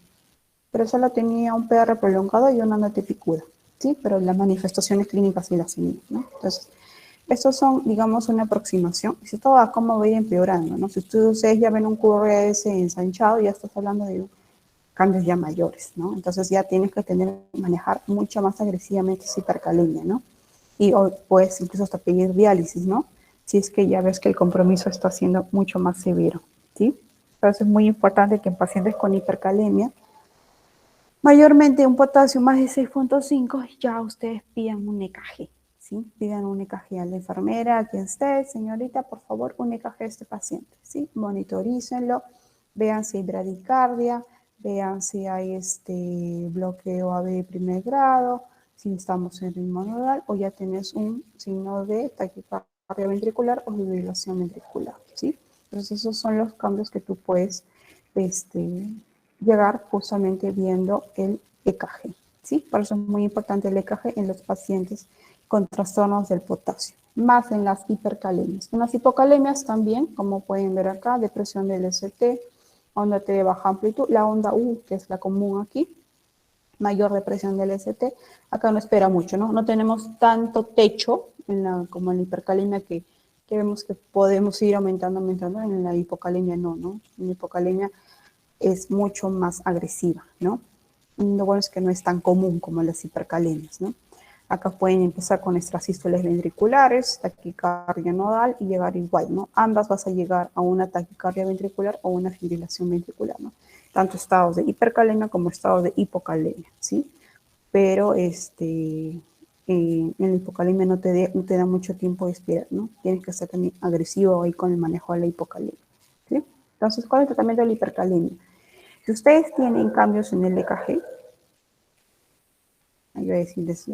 pero solo tenía un PR prolongado y una onda picuda, ¿sí? Pero las manifestaciones clínicas sí las tenía, ¿no? Entonces, estos son, digamos, una aproximación. Si todo va como va a ir empeorando, ¿no? Si ustedes ya ven un QRS ensanchado, ya estás hablando de cambios ya mayores, ¿no? Entonces ya tienes que manejar mucho más agresivamente esa hipercalemia, ¿no? Y puedes incluso hasta pedir diálisis, ¿no? Si es que ya ves que el compromiso está siendo mucho más severo, ¿sí? Entonces es muy importante que en pacientes con hipercalemia, mayormente un potasio más de 6.5, ya ustedes pidan un EKG, ¿sí? Pidan un EKG a la enfermera, a quien esté, señorita, por favor, un EKG a este paciente, ¿sí? Monitorícenlo, vean si hay bradicardia, vean si hay bloqueo AV de primer grado, si estamos en ritmo nodal o ya tienes un signo de taquicardia ventricular o fibrilación ventricular, ¿sí? Entonces esos son los cambios que tú puedes llegar justamente viendo el EKG, ¿sí? Por eso es muy importante el EKG en los pacientes con trastornos del potasio, más en las hipercalemias. En las hipocalemias también, como pueden ver acá, depresión del ST, onda T de baja amplitud, la onda U, que es la común aquí, mayor depresión del ST, acá no espera mucho, ¿no? No tenemos tanto techo como en la hipercalemia que vemos que podemos ir aumentando, en la hipocalemia no, ¿no? En la hipocalemia es mucho más agresiva, ¿no? Lo bueno es que no es tan común como las hipercalemias, ¿no? Acá pueden empezar con extrasístoles ventriculares, taquicardia nodal y llegar igual, ¿no? Ambas vas a llegar a una taquicardia ventricular o una fibrilación ventricular, ¿no? Tanto estados de hipercalemia como estados de hipocalemia, ¿sí? Pero en la hipocalemia no te da mucho tiempo de esperar, ¿no? Tienes que ser también agresivo ahí con el manejo de la hipocalemia, ¿sí? Entonces, ¿cuál es el tratamiento de la hipercalemia? Si ustedes tienen cambios en el EKG, ahí voy a decirles,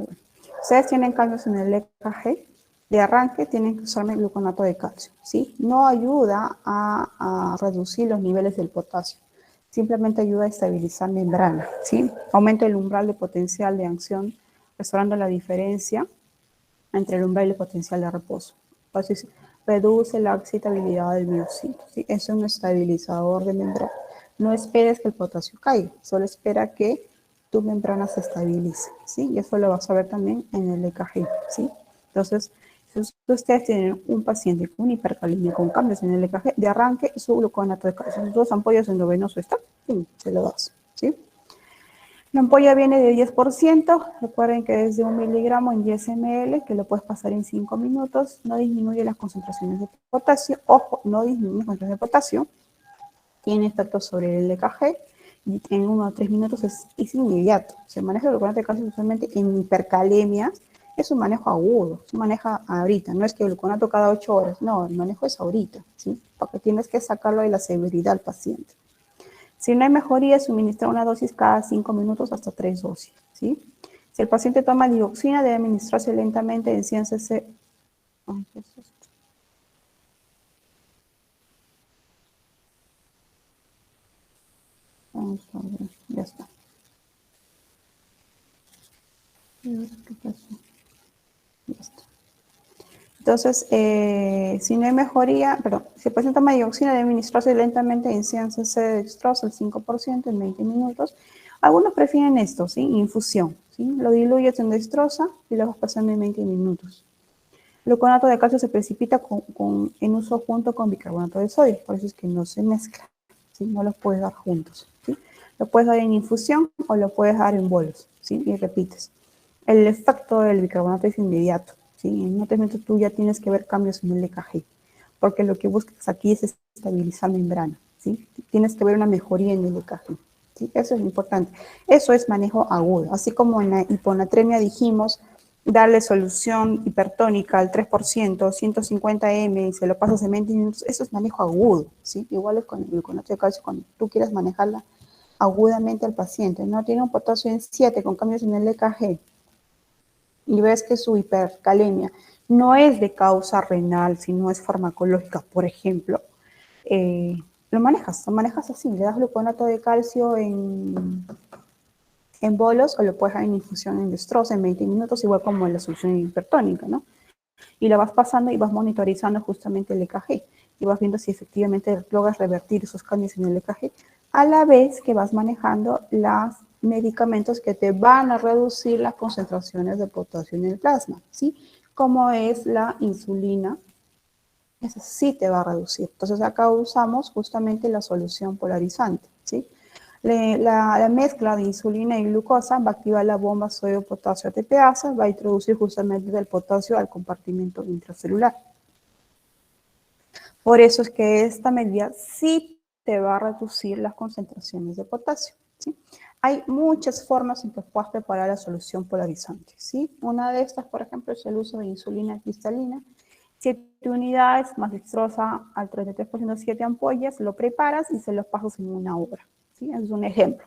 ustedes tienen cambios en el EKG, de arranque tienen que usar gluconato de calcio, ¿sí? No ayuda a reducir los niveles del potasio, simplemente ayuda a estabilizar membrana, ¿sí? Aumenta el umbral de potencial de acción, restaurando la diferencia entre el umbral y el potencial de reposo. Entonces, reduce la excitabilidad del miocito, ¿sí? Es un estabilizador de membrana. No esperes que el potasio caiga, solo espera que tu membrana se estabilice, ¿sí? Y eso lo vas a ver también en el EKG, ¿sí? Entonces, si ustedes tienen un paciente con hipercalemia con cambios en el EKG, de arranque su gluconato de calcio, sus 2 ampollas endovenoso está, se lo das, ¿sí? La ampolla viene de 10%, recuerden que es de 1 miligramo en 10 ml, que lo puedes pasar en 5 minutos, no disminuye las concentraciones de potasio, ojo, no disminuye las concentraciones de potasio, tiene efecto sobre el EKG, y en 1 a 3 minutos es inmediato. Se maneja el gluconato de calcio usualmente en hipercalemias, es un manejo agudo, se maneja ahorita, no es que el gluconato cada 8 horas, no, el manejo es ahorita, ¿sí? Porque tienes que sacarlo de la severidad al paciente. Si no hay mejoría, suministrar una dosis cada 5 minutos hasta 3 dosis, ¿sí? Si el paciente toma dioxina, debe administrarse lentamente en 100 cc. Ay, ¿qué es esto? Vamos a ver, ya está. ¿Qué pasó? Ya está. Entonces, si no hay mejoría, perdón, si el paciente toma dioxina, debe administrarse lentamente en 100 cc de dextrosa, el 5% en 20 minutos. Algunos prefieren esto, ¿sí? Infusión, ¿sí? Lo diluyes en dextrosa y lo vas pasando en 20 minutos. El gluconato de calcio se precipita en uso junto con bicarbonato de sodio, por eso es que no se mezcla, ¿sí? No los puedes dar juntos, ¿sí? Lo puedes dar en infusión o lo puedes dar en bolos, ¿sí? Y repites. El efecto del bicarbonato es inmediato, ¿sí? En unos 3 minutos tú ya tienes que ver cambios en el EKG, porque lo que buscas aquí es estabilizar membrana, ¿sí? Tienes que ver una mejoría en el EKG, ¿sí? Eso es importante. Eso es manejo agudo, así como en la hiponatremia dijimos, darle solución hipertónica al 3%, 150 m y se lo pasas en 20 minutos, eso es manejo agudo, ¿sí? Igual es con el gluconato de calcio cuando tú quieras manejarla agudamente al paciente, ¿no? Tiene un potasio en 7 con cambios en el EKG y ves que su hipercalemia no es de causa renal, sino es farmacológica, por ejemplo, lo manejas así, le das gluconato de calcio en bolos o lo puedes dar en infusión en destroza en 20 minutos, igual como en la solución hipertónica, ¿no? Y la vas pasando y vas monitorizando justamente el EKG y vas viendo si efectivamente logras revertir esos cambios en el EKG, a la vez que vas manejando los medicamentos que te van a reducir las concentraciones de potasio en el plasma, ¿sí? Como es la insulina, esa sí te va a reducir. Entonces acá usamos justamente la solución polarizante, ¿sí? La mezcla de insulina y glucosa va a activar la bomba sodio-potasio ATPasa, va a introducir justamente el potasio al compartimento intracelular. Por eso es que esta medida sí te va a reducir las concentraciones de potasio, ¿sí? Hay muchas formas en que puedas preparar la solución polarizante, ¿sí? Una de estas, por ejemplo, es el uso de insulina cristalina. 7 unidades más dextrosa al 33%, 7 ampollas, lo preparas y se los pasas en 1 hora, ¿sí? Es un ejemplo.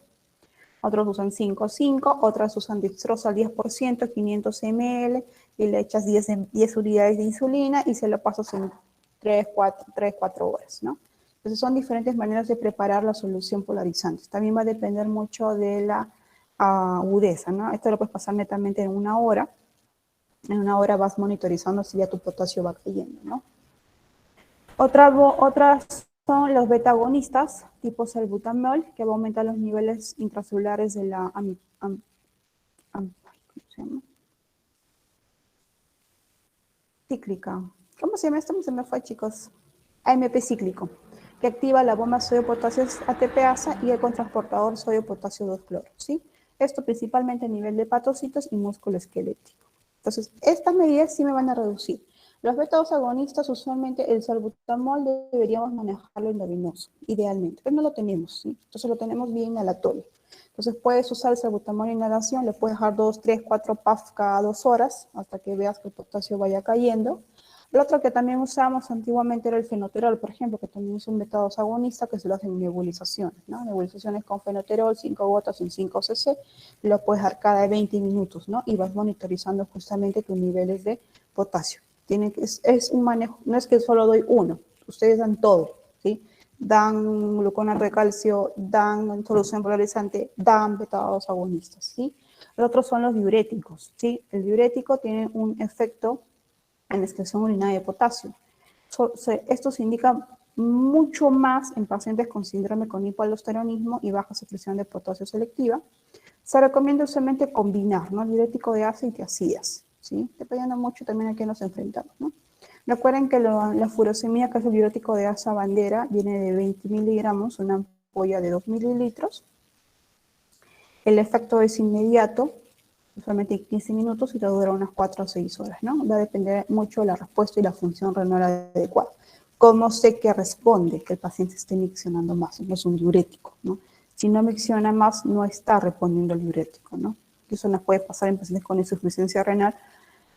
Otros usan 5,5, otras usan dextrosa al 10%, 500 ml, y le echas 10 unidades de insulina y se lo pasas en 3, 4 horas, ¿no? Entonces son diferentes maneras de preparar la solución polarizante. También va a depender mucho de la agudeza, ¿no? Esto lo puedes pasar netamente en 1 hora. En 1 hora vas monitorizando si ya tu potasio va cayendo, ¿no? Otras son los beta-agonistas, tipo salbutamol, que va a aumentar los niveles intracelulares de la ¿cómo se llama? Cíclica. ¿Cómo se llama esto? Se me fue, chicos. AMP cíclico, que activa la bomba sodio-potasio ATPasa y el cotransportador sodio-potasio 2-cloro, ¿sí? Esto principalmente a nivel de hepatocitos y músculo esquelético. Entonces, estas medidas sí me van a reducir. Los beta-2 agonistas, usualmente el salbutamol deberíamos manejarlo endovenoso, idealmente, pero no lo tenemos, ¿sí? Entonces lo tenemos bien inhalatorio. Entonces puedes usar el salbutamol en inhalación, le puedes dejar 2, 3, 4 puffs cada 2 horas hasta que veas que el potasio vaya cayendo. Lo otro que también usamos antiguamente era el fenoterol, por ejemplo, que también es un beta-2 agonista que se lo hacen en nebulizaciones, ¿no? Nebulizaciones con fenoterol, 5 gotas en 5 cc, lo puedes dar cada 20 minutos, ¿no? Y vas monitorizando justamente tus niveles de potasio. Es un manejo, no es que solo doy uno, ustedes dan todo, ¿sí? Dan gluconato de calcio, dan solución polarizante, dan beta-2 agonistas, ¿sí? Los otros son los diuréticos, ¿sí? El diurético tiene un efecto en la excreción urinaria de potasio. Esto se indica mucho más en pacientes con síndrome con hipoaldosteronismo y baja secreción de potasio selectiva. Se recomienda usualmente combinar, ¿no? Diurético de ACE y tiacidas, ¿sí? Dependiendo mucho también a qué nos enfrentamos, ¿no? Recuerden que la furosemida, que es el diurético de asa bandera, viene de 20 miligramos, una ampolla de 2 mililitros. El efecto es inmediato, usualmente 15 minutos y te dura unas 4 o 6 horas, ¿no? Va a depender mucho de la respuesta y la función renal adecuada. ¿Cómo sé que responde que el paciente esté miccionando más? No es un diurético, ¿no? Si no micciona más, no está respondiendo al diurético, ¿no? Eso nos puede pasar en pacientes con insuficiencia renal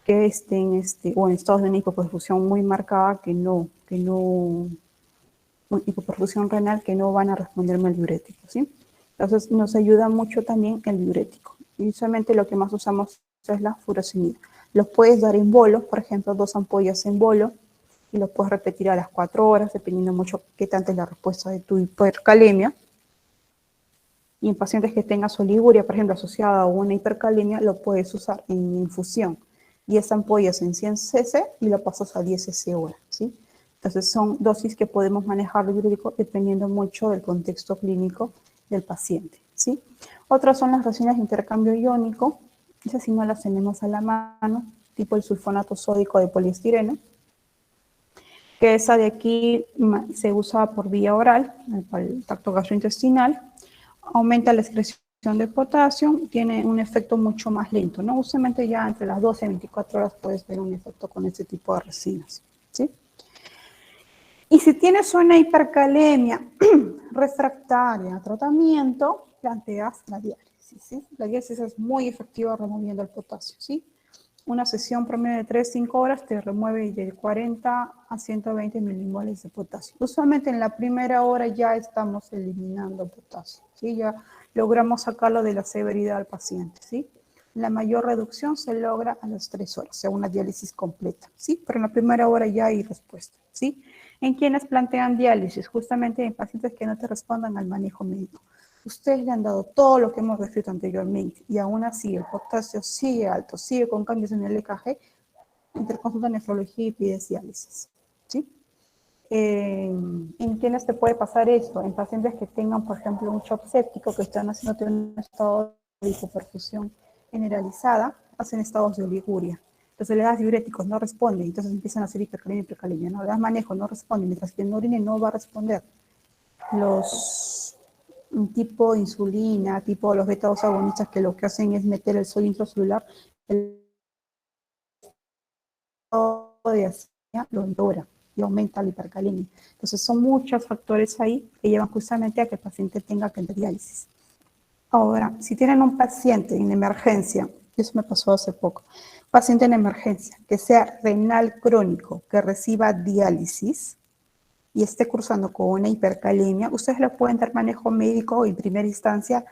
que estén, o en estados de una hipoperfusión muy marcada, hipoperfusión renal, que no van a responderme al diurético, ¿sí? Entonces, nos ayuda mucho también el diurético. Y usualmente lo que más usamos es la furosemida. Los puedes dar en bolo, por ejemplo, 2 ampollas en bolo, y los puedes repetir a las 4 horas, dependiendo mucho qué tanta es la respuesta de tu hipercalemia. Y en pacientes que tengan oliguria, por ejemplo, asociada a una hipercalemia, lo puedes usar en infusión. 10 ampollas en 100 cc y lo pasas a 10 cc hora, ¿sí? Entonces son dosis que podemos manejar diurético dependiendo mucho del contexto clínico del paciente, ¿sí? Otras son las reacciones de intercambio iónico, esas sí no las tenemos a la mano, tipo el sulfonato sódico de poliestireno, que esa de aquí se usa por vía oral, para el tracto gastrointestinal, aumenta la excreción de potasio, tiene un efecto mucho más lento, ¿no? Usualmente ya entre las 12 y 24 horas puedes ver un efecto con este tipo de resinas, ¿sí? Y si tienes una hipercalemia refractaria a tratamiento, planteas la diálisis, ¿sí? La diálisis es muy efectiva removiendo el potasio, ¿sí? Una sesión promedio de 3-5 horas te remueve de 40 a 120 milimoles de potasio. Usualmente en la primera hora ya estamos eliminando potasio, ¿sí? Ya logramos sacarlo de la severidad al paciente, ¿sí? La mayor reducción se logra a las 3 horas, o sea, una diálisis completa, ¿sí? Pero en la primera hora ya hay respuesta, ¿sí? ¿En quienes plantean diálisis? Justamente en pacientes que no te respondan al manejo médico. Ustedes le han dado todo lo que hemos descrito anteriormente y aún así el potasio sigue alto, sigue con cambios en el EKG, interconsulta nefrología y pides diálisis, ¿sí? ¿En quiénes te puede pasar esto? En pacientes que tengan, por ejemplo, un shock séptico, que están haciendo un estado de hipoperfusión generalizada, hacen estados de oliguria. Entonces le das diuréticos, no responde, entonces empiezan a hacer hipercalemia, ¿no? Le das manejo, no responde, mientras que no orine no va a responder. tipo insulina, tipo los beta-2 agonistas, que lo que hacen es meter el sodio intracelular, el estado de acidemia lo empeora y aumenta la hipercalemia. Entonces son muchos factores ahí que llevan justamente a que el paciente tenga que tener diálisis. Ahora, si tienen un paciente en emergencia, eso me pasó hace poco, paciente en emergencia que sea renal crónico, que reciba diálisis y esté cursando con una hipercalemia, ustedes le pueden dar manejo médico en primera instancia,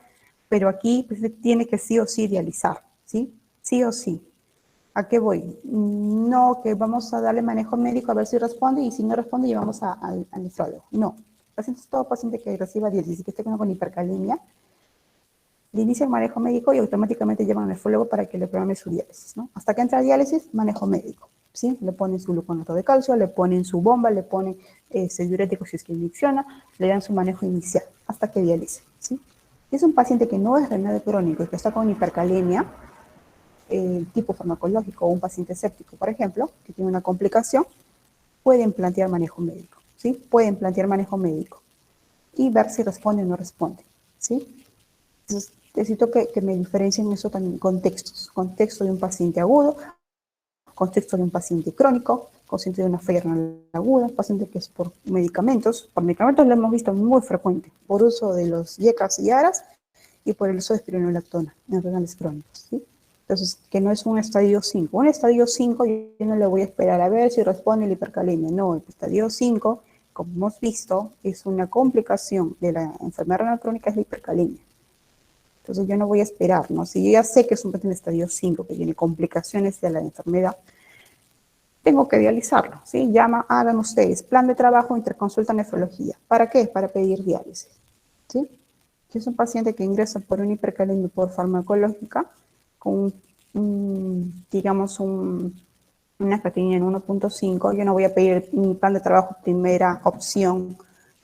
pero aquí pues, tiene que sí o sí dializar, ¿sí? Sí o sí. ¿A qué voy? No, que vamos a darle manejo médico a ver si responde y si no responde llevamos al nefrólogo. No. Todo paciente que reciba diálisis y que esté con hipercalemia, le inicia el manejo médico y automáticamente llevan al nefrólogo para que le programe su diálisis, ¿no? Hasta que entra a diálisis, manejo médico, ¿sí? Le ponen su gluconato de calcio, le ponen su bomba, le ponen diurético si es que inyecciona, le dan su manejo inicial hasta que dialice, ¿sí? Si es un paciente que no es renal crónico y que está con hipercalemia, tipo farmacológico o un paciente séptico, por ejemplo, que tiene una complicación, pueden plantear manejo médico, ¿sí? Pueden plantear manejo médico y ver si responde o no responde, ¿sí? Entonces, necesito que me diferencien eso también, contextos. Contexto de un paciente agudo, contexto de un paciente crónico, contexto de una falla renal aguda, paciente que es por medicamentos. Por medicamentos lo hemos visto muy frecuente, por uso de los YECAS y ARAS y por el uso de espironolactona en renales crónicos, ¿sí? Entonces, que no es un estadio 5. Un estadio 5 yo no le voy a esperar a ver si responde la hipercalemia. No, el estadio 5, como hemos visto, es una complicación de la enfermedad renal crónica, es la hipercalemia. Entonces yo no voy a esperar, ¿no? Si yo ya sé que es un paciente de estadio 5 que tiene complicaciones de la enfermedad, tengo que dializarlo, ¿sí? Hagan ustedes plan de trabajo, interconsulta, nefrología. ¿Para qué? Para pedir diálisis, ¿sí? Si es un paciente que ingresa por una hipercalemia por farmacológica, con digamos una creatinina en 1.5, yo no voy a pedir mi plan de trabajo primera opción,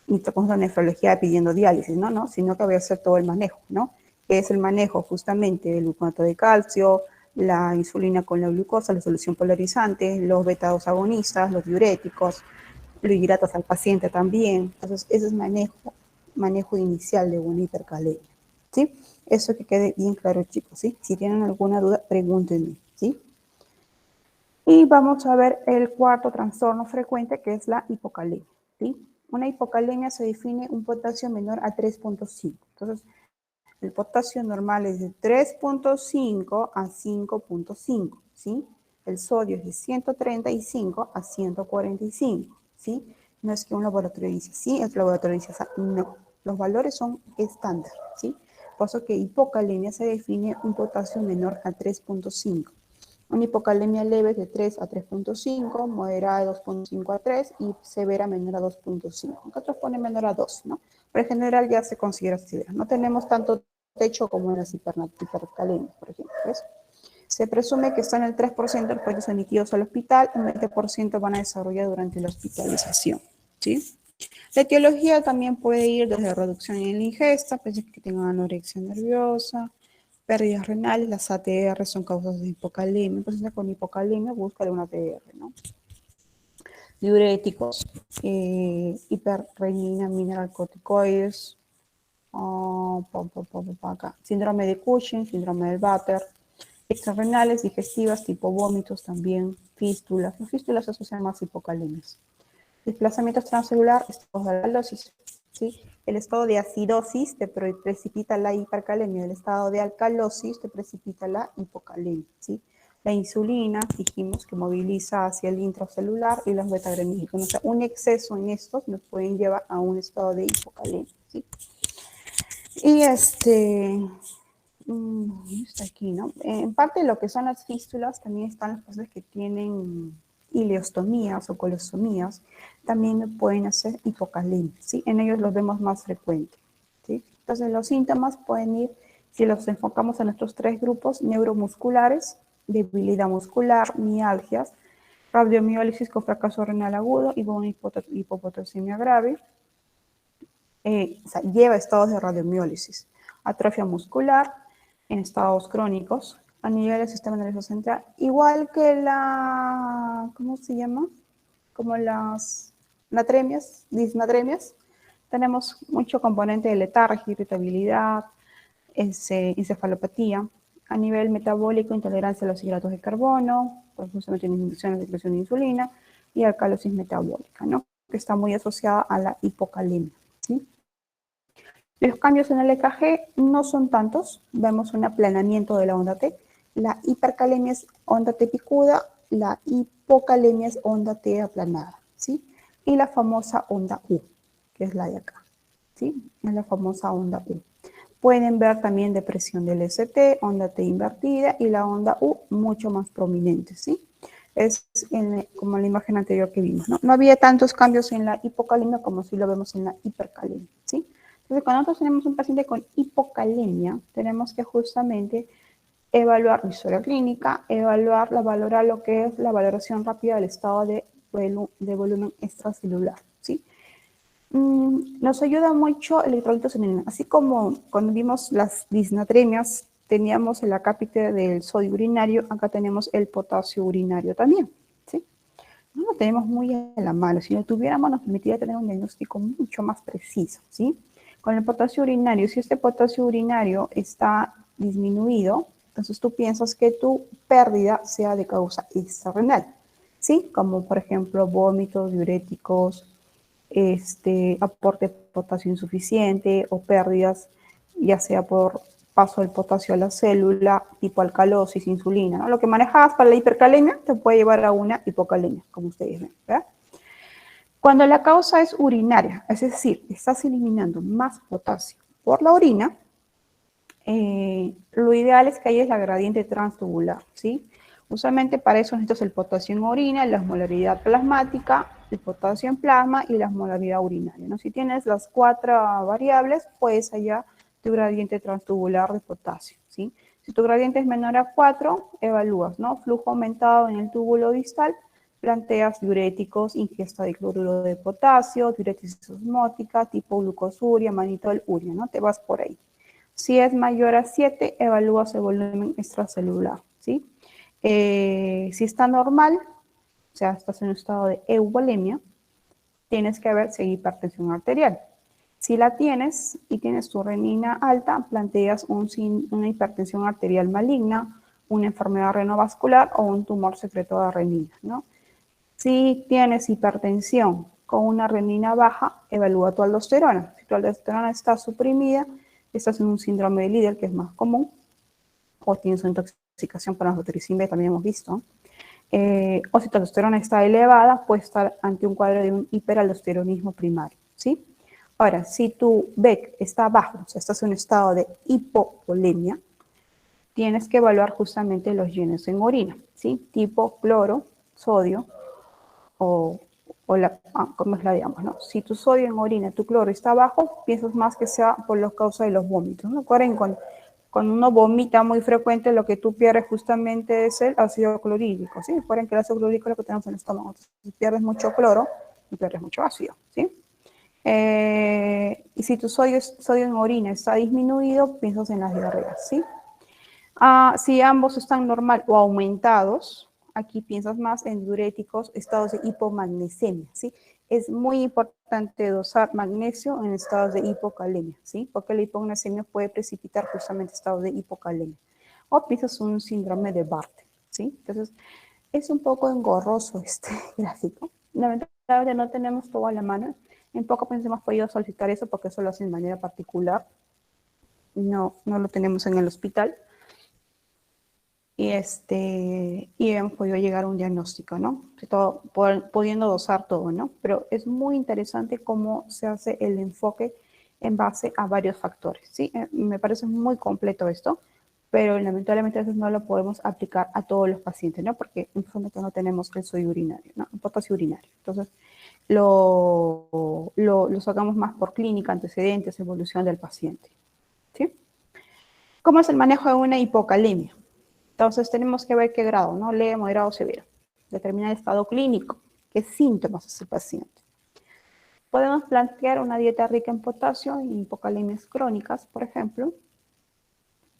interconsulta, nefrología pidiendo diálisis, ¿no? Sino que voy a hacer todo el manejo, ¿no? Que es el manejo justamente del gluconato de calcio, la insulina con la glucosa, la solución polarizante, los beta-2 agonistas, los diuréticos, los hidratos al paciente también. Entonces, ese es manejo inicial de una hipercalemia, ¿sí? Eso que quede bien claro, chicos, ¿sí? Si tienen alguna duda, pregúntenme, ¿sí? Y vamos a ver el cuarto trastorno frecuente, que es la hipocalemia, ¿sí? Una hipocalemia se define un potasio menor a 3.5. Entonces, el potasio normal es de 3.5 a 5.5, ¿sí? El sodio es de 135 a 145, ¿sí? No es que un laboratorio dice sí, el laboratorio dice no. Los valores son estándar, ¿sí? Por eso que hipocalemia se define un potasio menor a 3.5. Una hipocalemia leve es de 3 a 3.5, moderada de 2.5 a 3 y severa menor a 2.5. Otros ponen menor a 2, ¿no? Pero en general ya se considera severa. No tenemos tanto techo como en las hipercalemias, por ejemplo. ¿Ves? Se presume que están el 3% de los pacientes admitidos al hospital, un 20% van a desarrollar durante la hospitalización, ¿sí? La etiología también puede ir desde reducción en la ingesta, pacientes que tengan anorexia nerviosa, pérdidas renales, las ATR son causas de hipocalemia, pacientes con hipocalemia buscan una ATR, ¿no? Diuréticos, hiperrenina, mineralcorticoides, acá. Síndrome de Cushing, síndrome del Batter, extrarrenales, digestivas, tipo vómitos también, fístulas. Las fístulas se asocian más a hipocalemias. Desplazamientos transcelular, estados de alcalosis, ¿sí? El estado de acidosis te precipita la hipercalemia, el estado de alcalosis te precipita la hipocalemia, ¿sí? La insulina, dijimos que moviliza hacia el intracelular y los beta-adrenérgicos. O sea, un exceso en estos nos pueden llevar a un estado de hipocalemia, ¿sí? Y está aquí, ¿no? En parte de lo que son las fístulas, también están las personas que tienen ileostomías o colostomías, también pueden hacer hipocalemia, ¿sí? En ellos los vemos más frecuentes, ¿sí? Entonces los síntomas pueden ir, si los enfocamos en estos tres grupos, neuromusculares, debilidad muscular, mialgias, radiomiólisis con fracaso renal agudo y con hipopotasemia grave, o sea, lleva estados de radiomiólisis, atrofia muscular en estados crónicos a nivel del sistema nervioso central, igual que ¿cómo se llama? Como las natremias, disnatremias, tenemos mucho componente de letargia, irritabilidad, encefalopatía. A nivel metabólico, intolerancia a los hidratos de carbono, pues justamente una inhibición de la secreción de insulina, y alcalosis metabólica, ¿no? Que está muy asociada a la hipocalemia, ¿sí? Los cambios en el EKG no son tantos, vemos un aplanamiento de la onda T. La hipercalemia es onda T picuda, la hipocalemia es onda T aplanada, ¿sí? Y la famosa onda U, que es la de acá, ¿sí? Es la famosa onda U. Pueden ver también depresión del ST, onda T invertida y la onda U mucho más prominente, ¿sí? Es como en la imagen anterior que vimos, ¿no? No había tantos cambios en la hipocalemia como si lo vemos en la hipercalemia, ¿sí? Entonces, cuando nosotros tenemos un paciente con hipocalemia, tenemos que justamente evaluar la historia clínica, valorar lo que es la valoración rápida del estado de volumen extracelular, ¿sí? Nos ayuda mucho el electrolitos en orina. Así como cuando vimos las disnatremias, teníamos el acápite del sodio urinario, acá tenemos el potasio urinario también, ¿sí? No lo tenemos muy a la mano. Si lo tuviéramos, nos permitiría tener un diagnóstico mucho más preciso, ¿sí? Con el potasio urinario, si este potasio urinario está disminuido, entonces tú piensas que tu pérdida sea de causa extrarrenal, ¿sí? Como por ejemplo vómitos, diuréticos, aporte de potasio insuficiente o pérdidas, ya sea por paso del potasio a la célula, tipo alcalosis, insulina, ¿no? Lo que manejabas para la hipercalemia te puede llevar a una hipocalemia, como ustedes ven, ¿verdad? Cuando la causa es urinaria, es decir, estás eliminando más potasio por la orina, lo ideal es que haya la gradiente transtubular, ¿sí? Usualmente para eso necesitas el potasio en orina, la osmolaridad plasmática, el potasio en plasma y la osmolaridad urinaria, ¿no? Si tienes las 4 variables, puedes hallar tu gradiente transtubular de potasio, ¿sí? Si tu gradiente es menor a 4, evalúas, ¿no? Flujo aumentado en el túbulo distal, planteas diuréticos, ingesta de cloruro de potasio, diuresis osmótica, tipo glucosuria, manitol, urea, ¿no? Te vas por ahí. Si es mayor a 7, evalúas el volumen extracelular, ¿sí? Si está normal, o sea, estás en un estado de euvolemia, tienes que ver si hay hipertensión arterial. Si la tienes y tienes tu renina alta, planteas una hipertensión arterial maligna, una enfermedad renovascular o un tumor secreto de renina, ¿no? Si tienes hipertensión con una renina baja, evalúa tu aldosterona. Si tu aldosterona está suprimida, estás en un síndrome de Liddle, que es más común, o tienes una intoxicación por anfotericina B, también hemos visto. O si tu aldosterona está elevada, puede estar ante un cuadro de un hiperaldosteronismo primario, ¿sí? Ahora, si tu BEC está bajo, o sea, estás en un estado de hipovolemia, tienes que evaluar justamente los genes en orina, ¿sí? Tipo cloro, sodio, ¿cómo es la digamos, no? Si tu sodio en orina, tu cloro está bajo, piensas más que sea por la causa de los vómitos, ¿no? Recuerden, cuando uno vomita muy frecuente, lo que tú pierdes justamente es el ácido clorhídrico, ¿sí? Recuerden que el ácido clorhídrico es lo que tenemos en el estómago. Entonces, si pierdes mucho cloro, y pierdes mucho ácido, ¿sí? Y si tu sodio en orina está disminuido, piensas en las diarreas, ¿sí? Si ambos están normal o aumentados, aquí piensas más en diuréticos, estados de hipomagnesemia, ¿sí? Es muy importante dosar magnesio en estados de hipocalemia, ¿sí? Porque la hipoglucemia puede precipitar justamente estados de hipocalemia. O piensas un síndrome de Barth, ¿sí? Entonces, es un poco engorroso este gráfico. Lamentablemente no tenemos todo a la mano. En poco hemos podido solicitar eso porque eso lo hacen de manera particular. No lo tenemos en el hospital. Y hemos podido llegar a un diagnóstico, ¿no? Todo, pudiendo dosar todo, ¿no? Pero es muy interesante cómo se hace el enfoque en base a varios factores, ¿sí? Me parece muy completo esto, pero lamentablemente a veces no lo podemos aplicar a todos los pacientes, ¿no? Porque en momento no tenemos el sodio urinario, ¿no? El potasio urinario. Entonces, lo sacamos más por clínica, antecedentes, evolución del paciente, ¿sí? ¿Cómo es el manejo de una hipocalemia? Entonces tenemos que ver qué grado, ¿no? Leve, moderado, severo. Determinar el estado clínico, qué síntomas hace el paciente. Podemos plantear una dieta rica en potasio y hipocalemias crónicas, por ejemplo.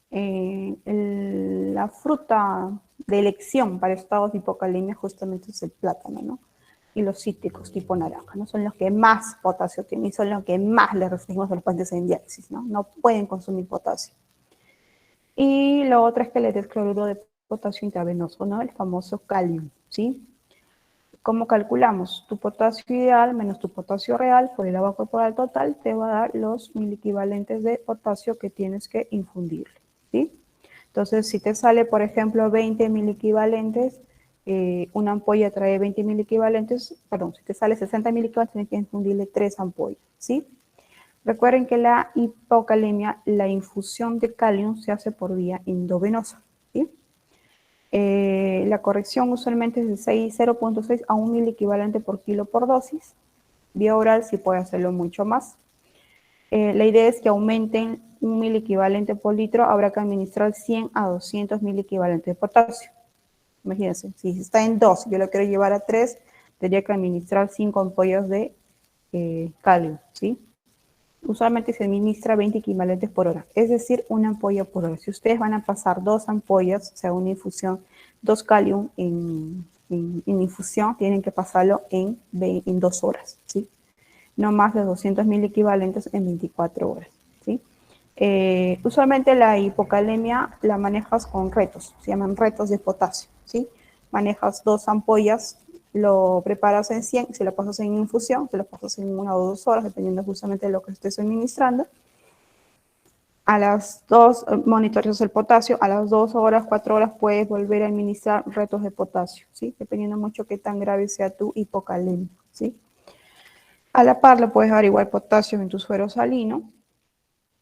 La fruta de elección para estados de hipocalemia justamente es el plátano, ¿no? y los cítricos tipo naranja, ¿no? Son los que más potasio tienen y son los que más le restringimos a los pacientes en diálisis, ¿no? No pueden consumir potasio. Y lo otro es que le des cloruro de potasio intravenoso, ¿no? El famoso calium, ¿sí? ¿Cómo calculamos? Tu potasio ideal menos tu potasio real por el agua corporal total te va a dar los miliequivalentes de potasio que tienes que infundirle, ¿sí? Entonces, si te sale, por ejemplo, 20 miliequivalentes, una ampolla trae 20 miliequivalentes, perdón, si te sale 60 miliequivalentes, tienes que infundirle 3 ampollas, ¿sí? Recuerden que la hipocalemia, la infusión de calium se hace por vía endovenosa, ¿sí? La corrección usualmente es de 0.6 a 1 miliequivalente por kilo por dosis. Vía oral sí puede hacerlo mucho más. La idea es que aumenten 1 miliequivalente por litro, habrá que administrar 100 a 200 miliequivalentes de potasio. Imagínense, si está en 2, yo lo quiero llevar a 3, tendría que administrar 5 ampollas de calio, ¿sí? Usualmente se administra 20 equivalentes por hora, es decir, una ampolla por hora. Si ustedes van a pasar 2 ampollas, o sea, una infusión, 2 calium en infusión, tienen que pasarlo en 2 horas, ¿sí? No más de 200 mil equivalentes en 24 horas, ¿sí? Usualmente la hipocalemia la manejas con retos, se llaman retos de potasio, ¿sí? Manejas 2 ampollas, lo preparas en 100, si lo pasas en infusión, te lo pasas en 1 o 2 horas, dependiendo justamente de lo que estés administrando. A las 2 monitoreas el potasio, a las 2 horas, 4 horas puedes volver a administrar retos de potasio, ¿sí? Dependiendo mucho qué tan grave sea tu hipocalemia, ¿sí? A la par le puedes dar igual potasio en tu suero salino,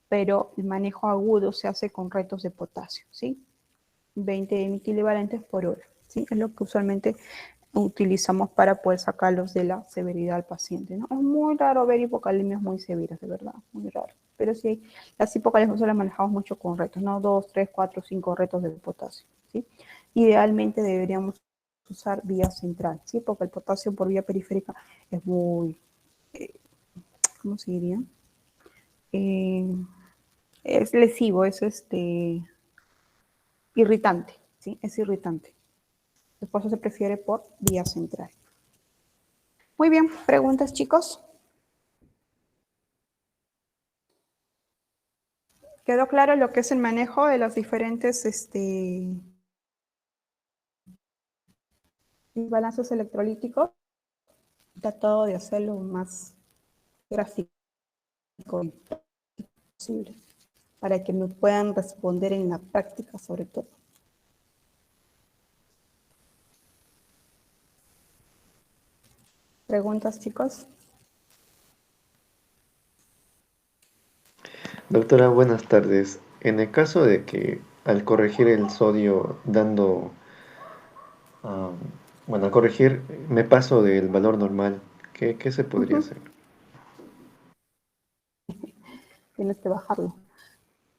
pero el manejo agudo se hace con retos de potasio, ¿sí? 20 milivalentes por hora, ¿sí? Es lo que usualmente utilizamos para poder sacarlos de la severidad al paciente, ¿no? Es muy raro ver hipocalemias muy severas, de verdad, muy raro. Pero sí, las hipocalemias las manejamos mucho con retos, ¿no? 2, 3, 4, 5 retos de potasio, ¿sí? Idealmente deberíamos usar vía central, ¿sí? Porque el potasio por vía periférica es muy, ¿cómo se diría? Es lesivo, es irritante, ¿sí? Es irritante. Por eso se prefiere por vía central. Muy bien, ¿preguntas, chicos? ¿Quedó claro lo que es el manejo de los diferentes balances electrolíticos? Tratado de hacerlo lo más gráfico posible para que me puedan responder en la práctica sobre todo. ¿Preguntas, chicos? Doctora, buenas tardes. En el caso de que al corregir el sodio dando, ah, bueno, al corregir me paso del valor normal, ¿qué se podría hacer? Tienes que bajarlo.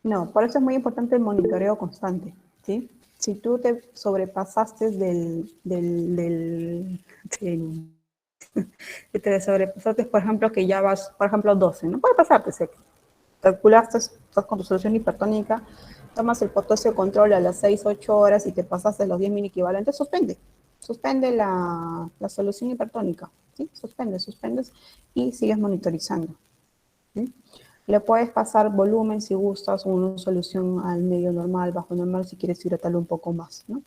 No, por eso es muy importante el monitoreo constante, ¿sí? Si tú te sobrepasaste que te sobrepasaste, por ejemplo, que ya vas, por ejemplo, 12, no puede pasarte, sé que calculaste, estás con tu solución hipertónica, tomas el potasio control a las 6, 8 horas y te pasaste los 10 mil equivalentes, suspende la solución hipertónica, ¿sí? Suspendes y sigues monitorizando, ¿sí? Le puedes pasar volumen si gustas, o una solución al medio normal, bajo normal, si quieres hidratarlo un poco más, ¿no?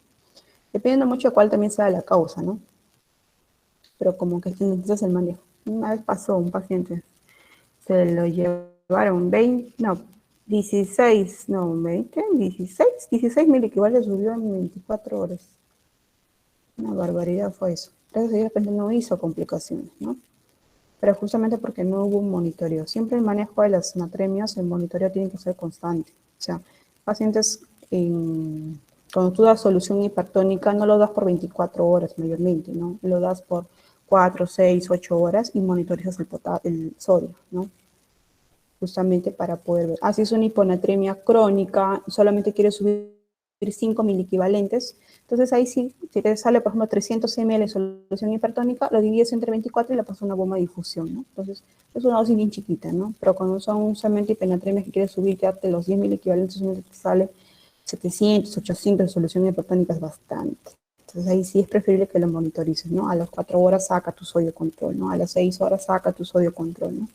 Dependiendo mucho de cuál también sea la causa, ¿no? Pero como que necesitas el manejo. Una vez pasó un paciente, se lo llevaron 20, no, 16, no, 20, 16 mil equivalentes subió en 24 horas. Una barbaridad fue eso. Gracias a Dios, el paciente no hizo complicaciones, ¿no? Pero justamente porque no hubo un monitoreo. Siempre el manejo de las natremias, el monitoreo tiene que ser constante. O sea, pacientes, cuando tú das solución hipertónica, no lo das por 24 horas mayormente, ¿no? Lo das por 4, 6, 8 horas y monitorizas el sodio, ¿no? Justamente para poder ver. Si es una hiponatremia crónica, solamente quieres subir 5 miliequivalentes, entonces ahí sí, si te sale, por ejemplo, 300 ml de solución hipertónica, lo divides entre 24 y le pasas una bomba de difusión, ¿no? Entonces, es una dosis bien chiquita, ¿no? Pero cuando son solamente hiponatremias que quieres subir, quedarte los 10 miliequivalentes, te sale 700, 800 de solución hipertónica, es bastante. Entonces ahí sí es preferible que lo monitorices, ¿no? A las 4 horas saca tu sodio control, ¿no? A las 6 horas saca tu sodio control, ¿no?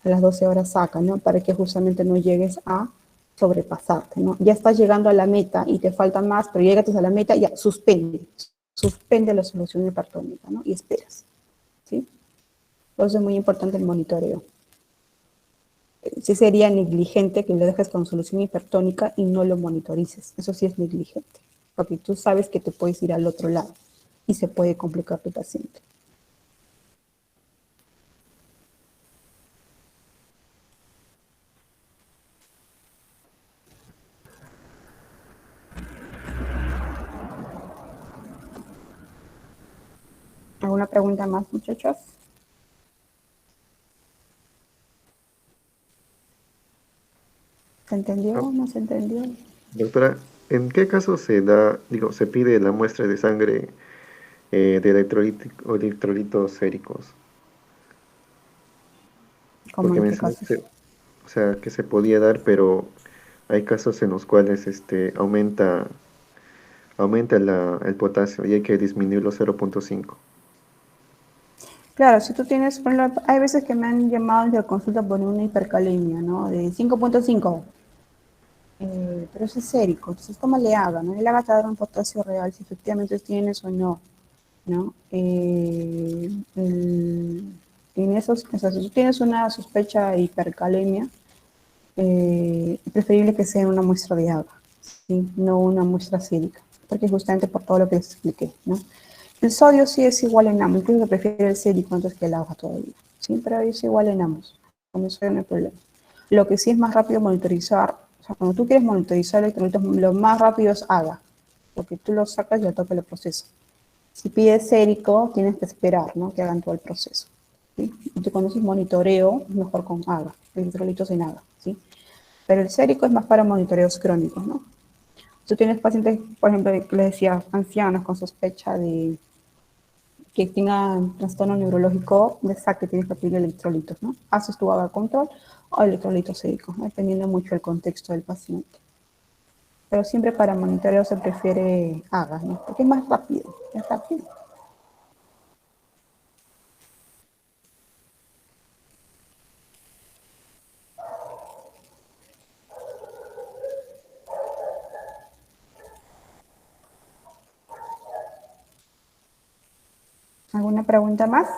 A las 12 horas saca, ¿no? Para que justamente no llegues a sobrepasarte, ¿no? Ya estás llegando a la meta y te faltan más, pero llegas a la meta, ya suspende la solución hipertónica, ¿no? Y esperas, ¿sí? Por eso es muy importante el monitoreo. Sí sería negligente que lo dejes con solución hipertónica y no lo monitorices. Eso sí es negligente, porque tú sabes que te puedes ir al otro lado y se puede complicar tu paciente. ¿Alguna pregunta más, muchachos? ¿Se entendió? Ah, ¿No se entendió? doctora, ¿en qué caso se pide la muestra de sangre de electrolitos séricos? ¿Cómo Porque en qué casos? mencionaste, o sea, que se podía dar, pero hay casos en los cuales aumenta el potasio y hay que disminuirlo 0,5. Claro, si tú tienes, por ejemplo, hay veces que me han llamado de consulta por una hipercalemia, ¿no? De 5.5. Pero eso es sérico, entonces ¿cómo le haga? ¿No? Le haga te dar un potasio real si efectivamente tienes o no, ¿no? En esos, o sea, si tú tienes una sospecha de hipercalemia, es preferible que sea una muestra de agua, ¿sí? No una muestra sérica, porque justamente por todo lo que les expliqué, ¿no? El sodio sí es igual en ambos, incluso prefiero el sérico antes que el agua todavía, ¿sí? Pero es igual en ambos, con eso no hay problema. Lo que sí es más rápido monitorizar, o sea, cuando tú quieres monitorizar electrolitos, lo más rápido es AGA, porque tú lo sacas y al toque lo procesas. Si pides sérico, tienes que esperar, ¿no? Que hagan todo el proceso, ¿sí? Entonces, cuando es monitoreo, es mejor con AGA, electrolitos en AGA, ¿sí? Pero el sérico es más para monitoreos crónicos, ¿no? Tú tienes pacientes, por ejemplo, que les decía, ancianos con sospecha de que tengan trastorno neurológico, de que tienes que pedir electrolitos, ¿no? Haces tu AGA control o electrolitos séricos, ¿no? Dependiendo mucho del contexto del paciente. Pero siempre para monitoreo se prefiere AGA, ¿no? Porque es más rápido, es rápido. ¿Alguna pregunta más?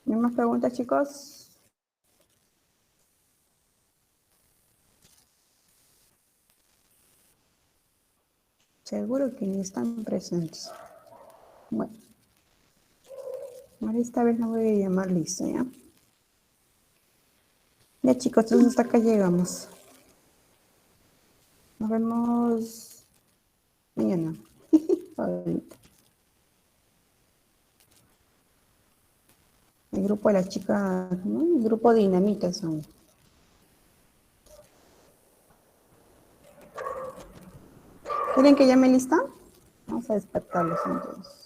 ¿No hay más preguntas, chicos? Seguro que ni están presentes. Bueno, ahora esta vez no voy a llamar listo, ¿ya? Ya, chicos, entonces hasta acá llegamos. Nos vemos mañana. Ahorita. El grupo de las chicas, ¿no? El grupo de dinamita son. ¿Quieren que llame lista? Vamos a despertarlos entonces.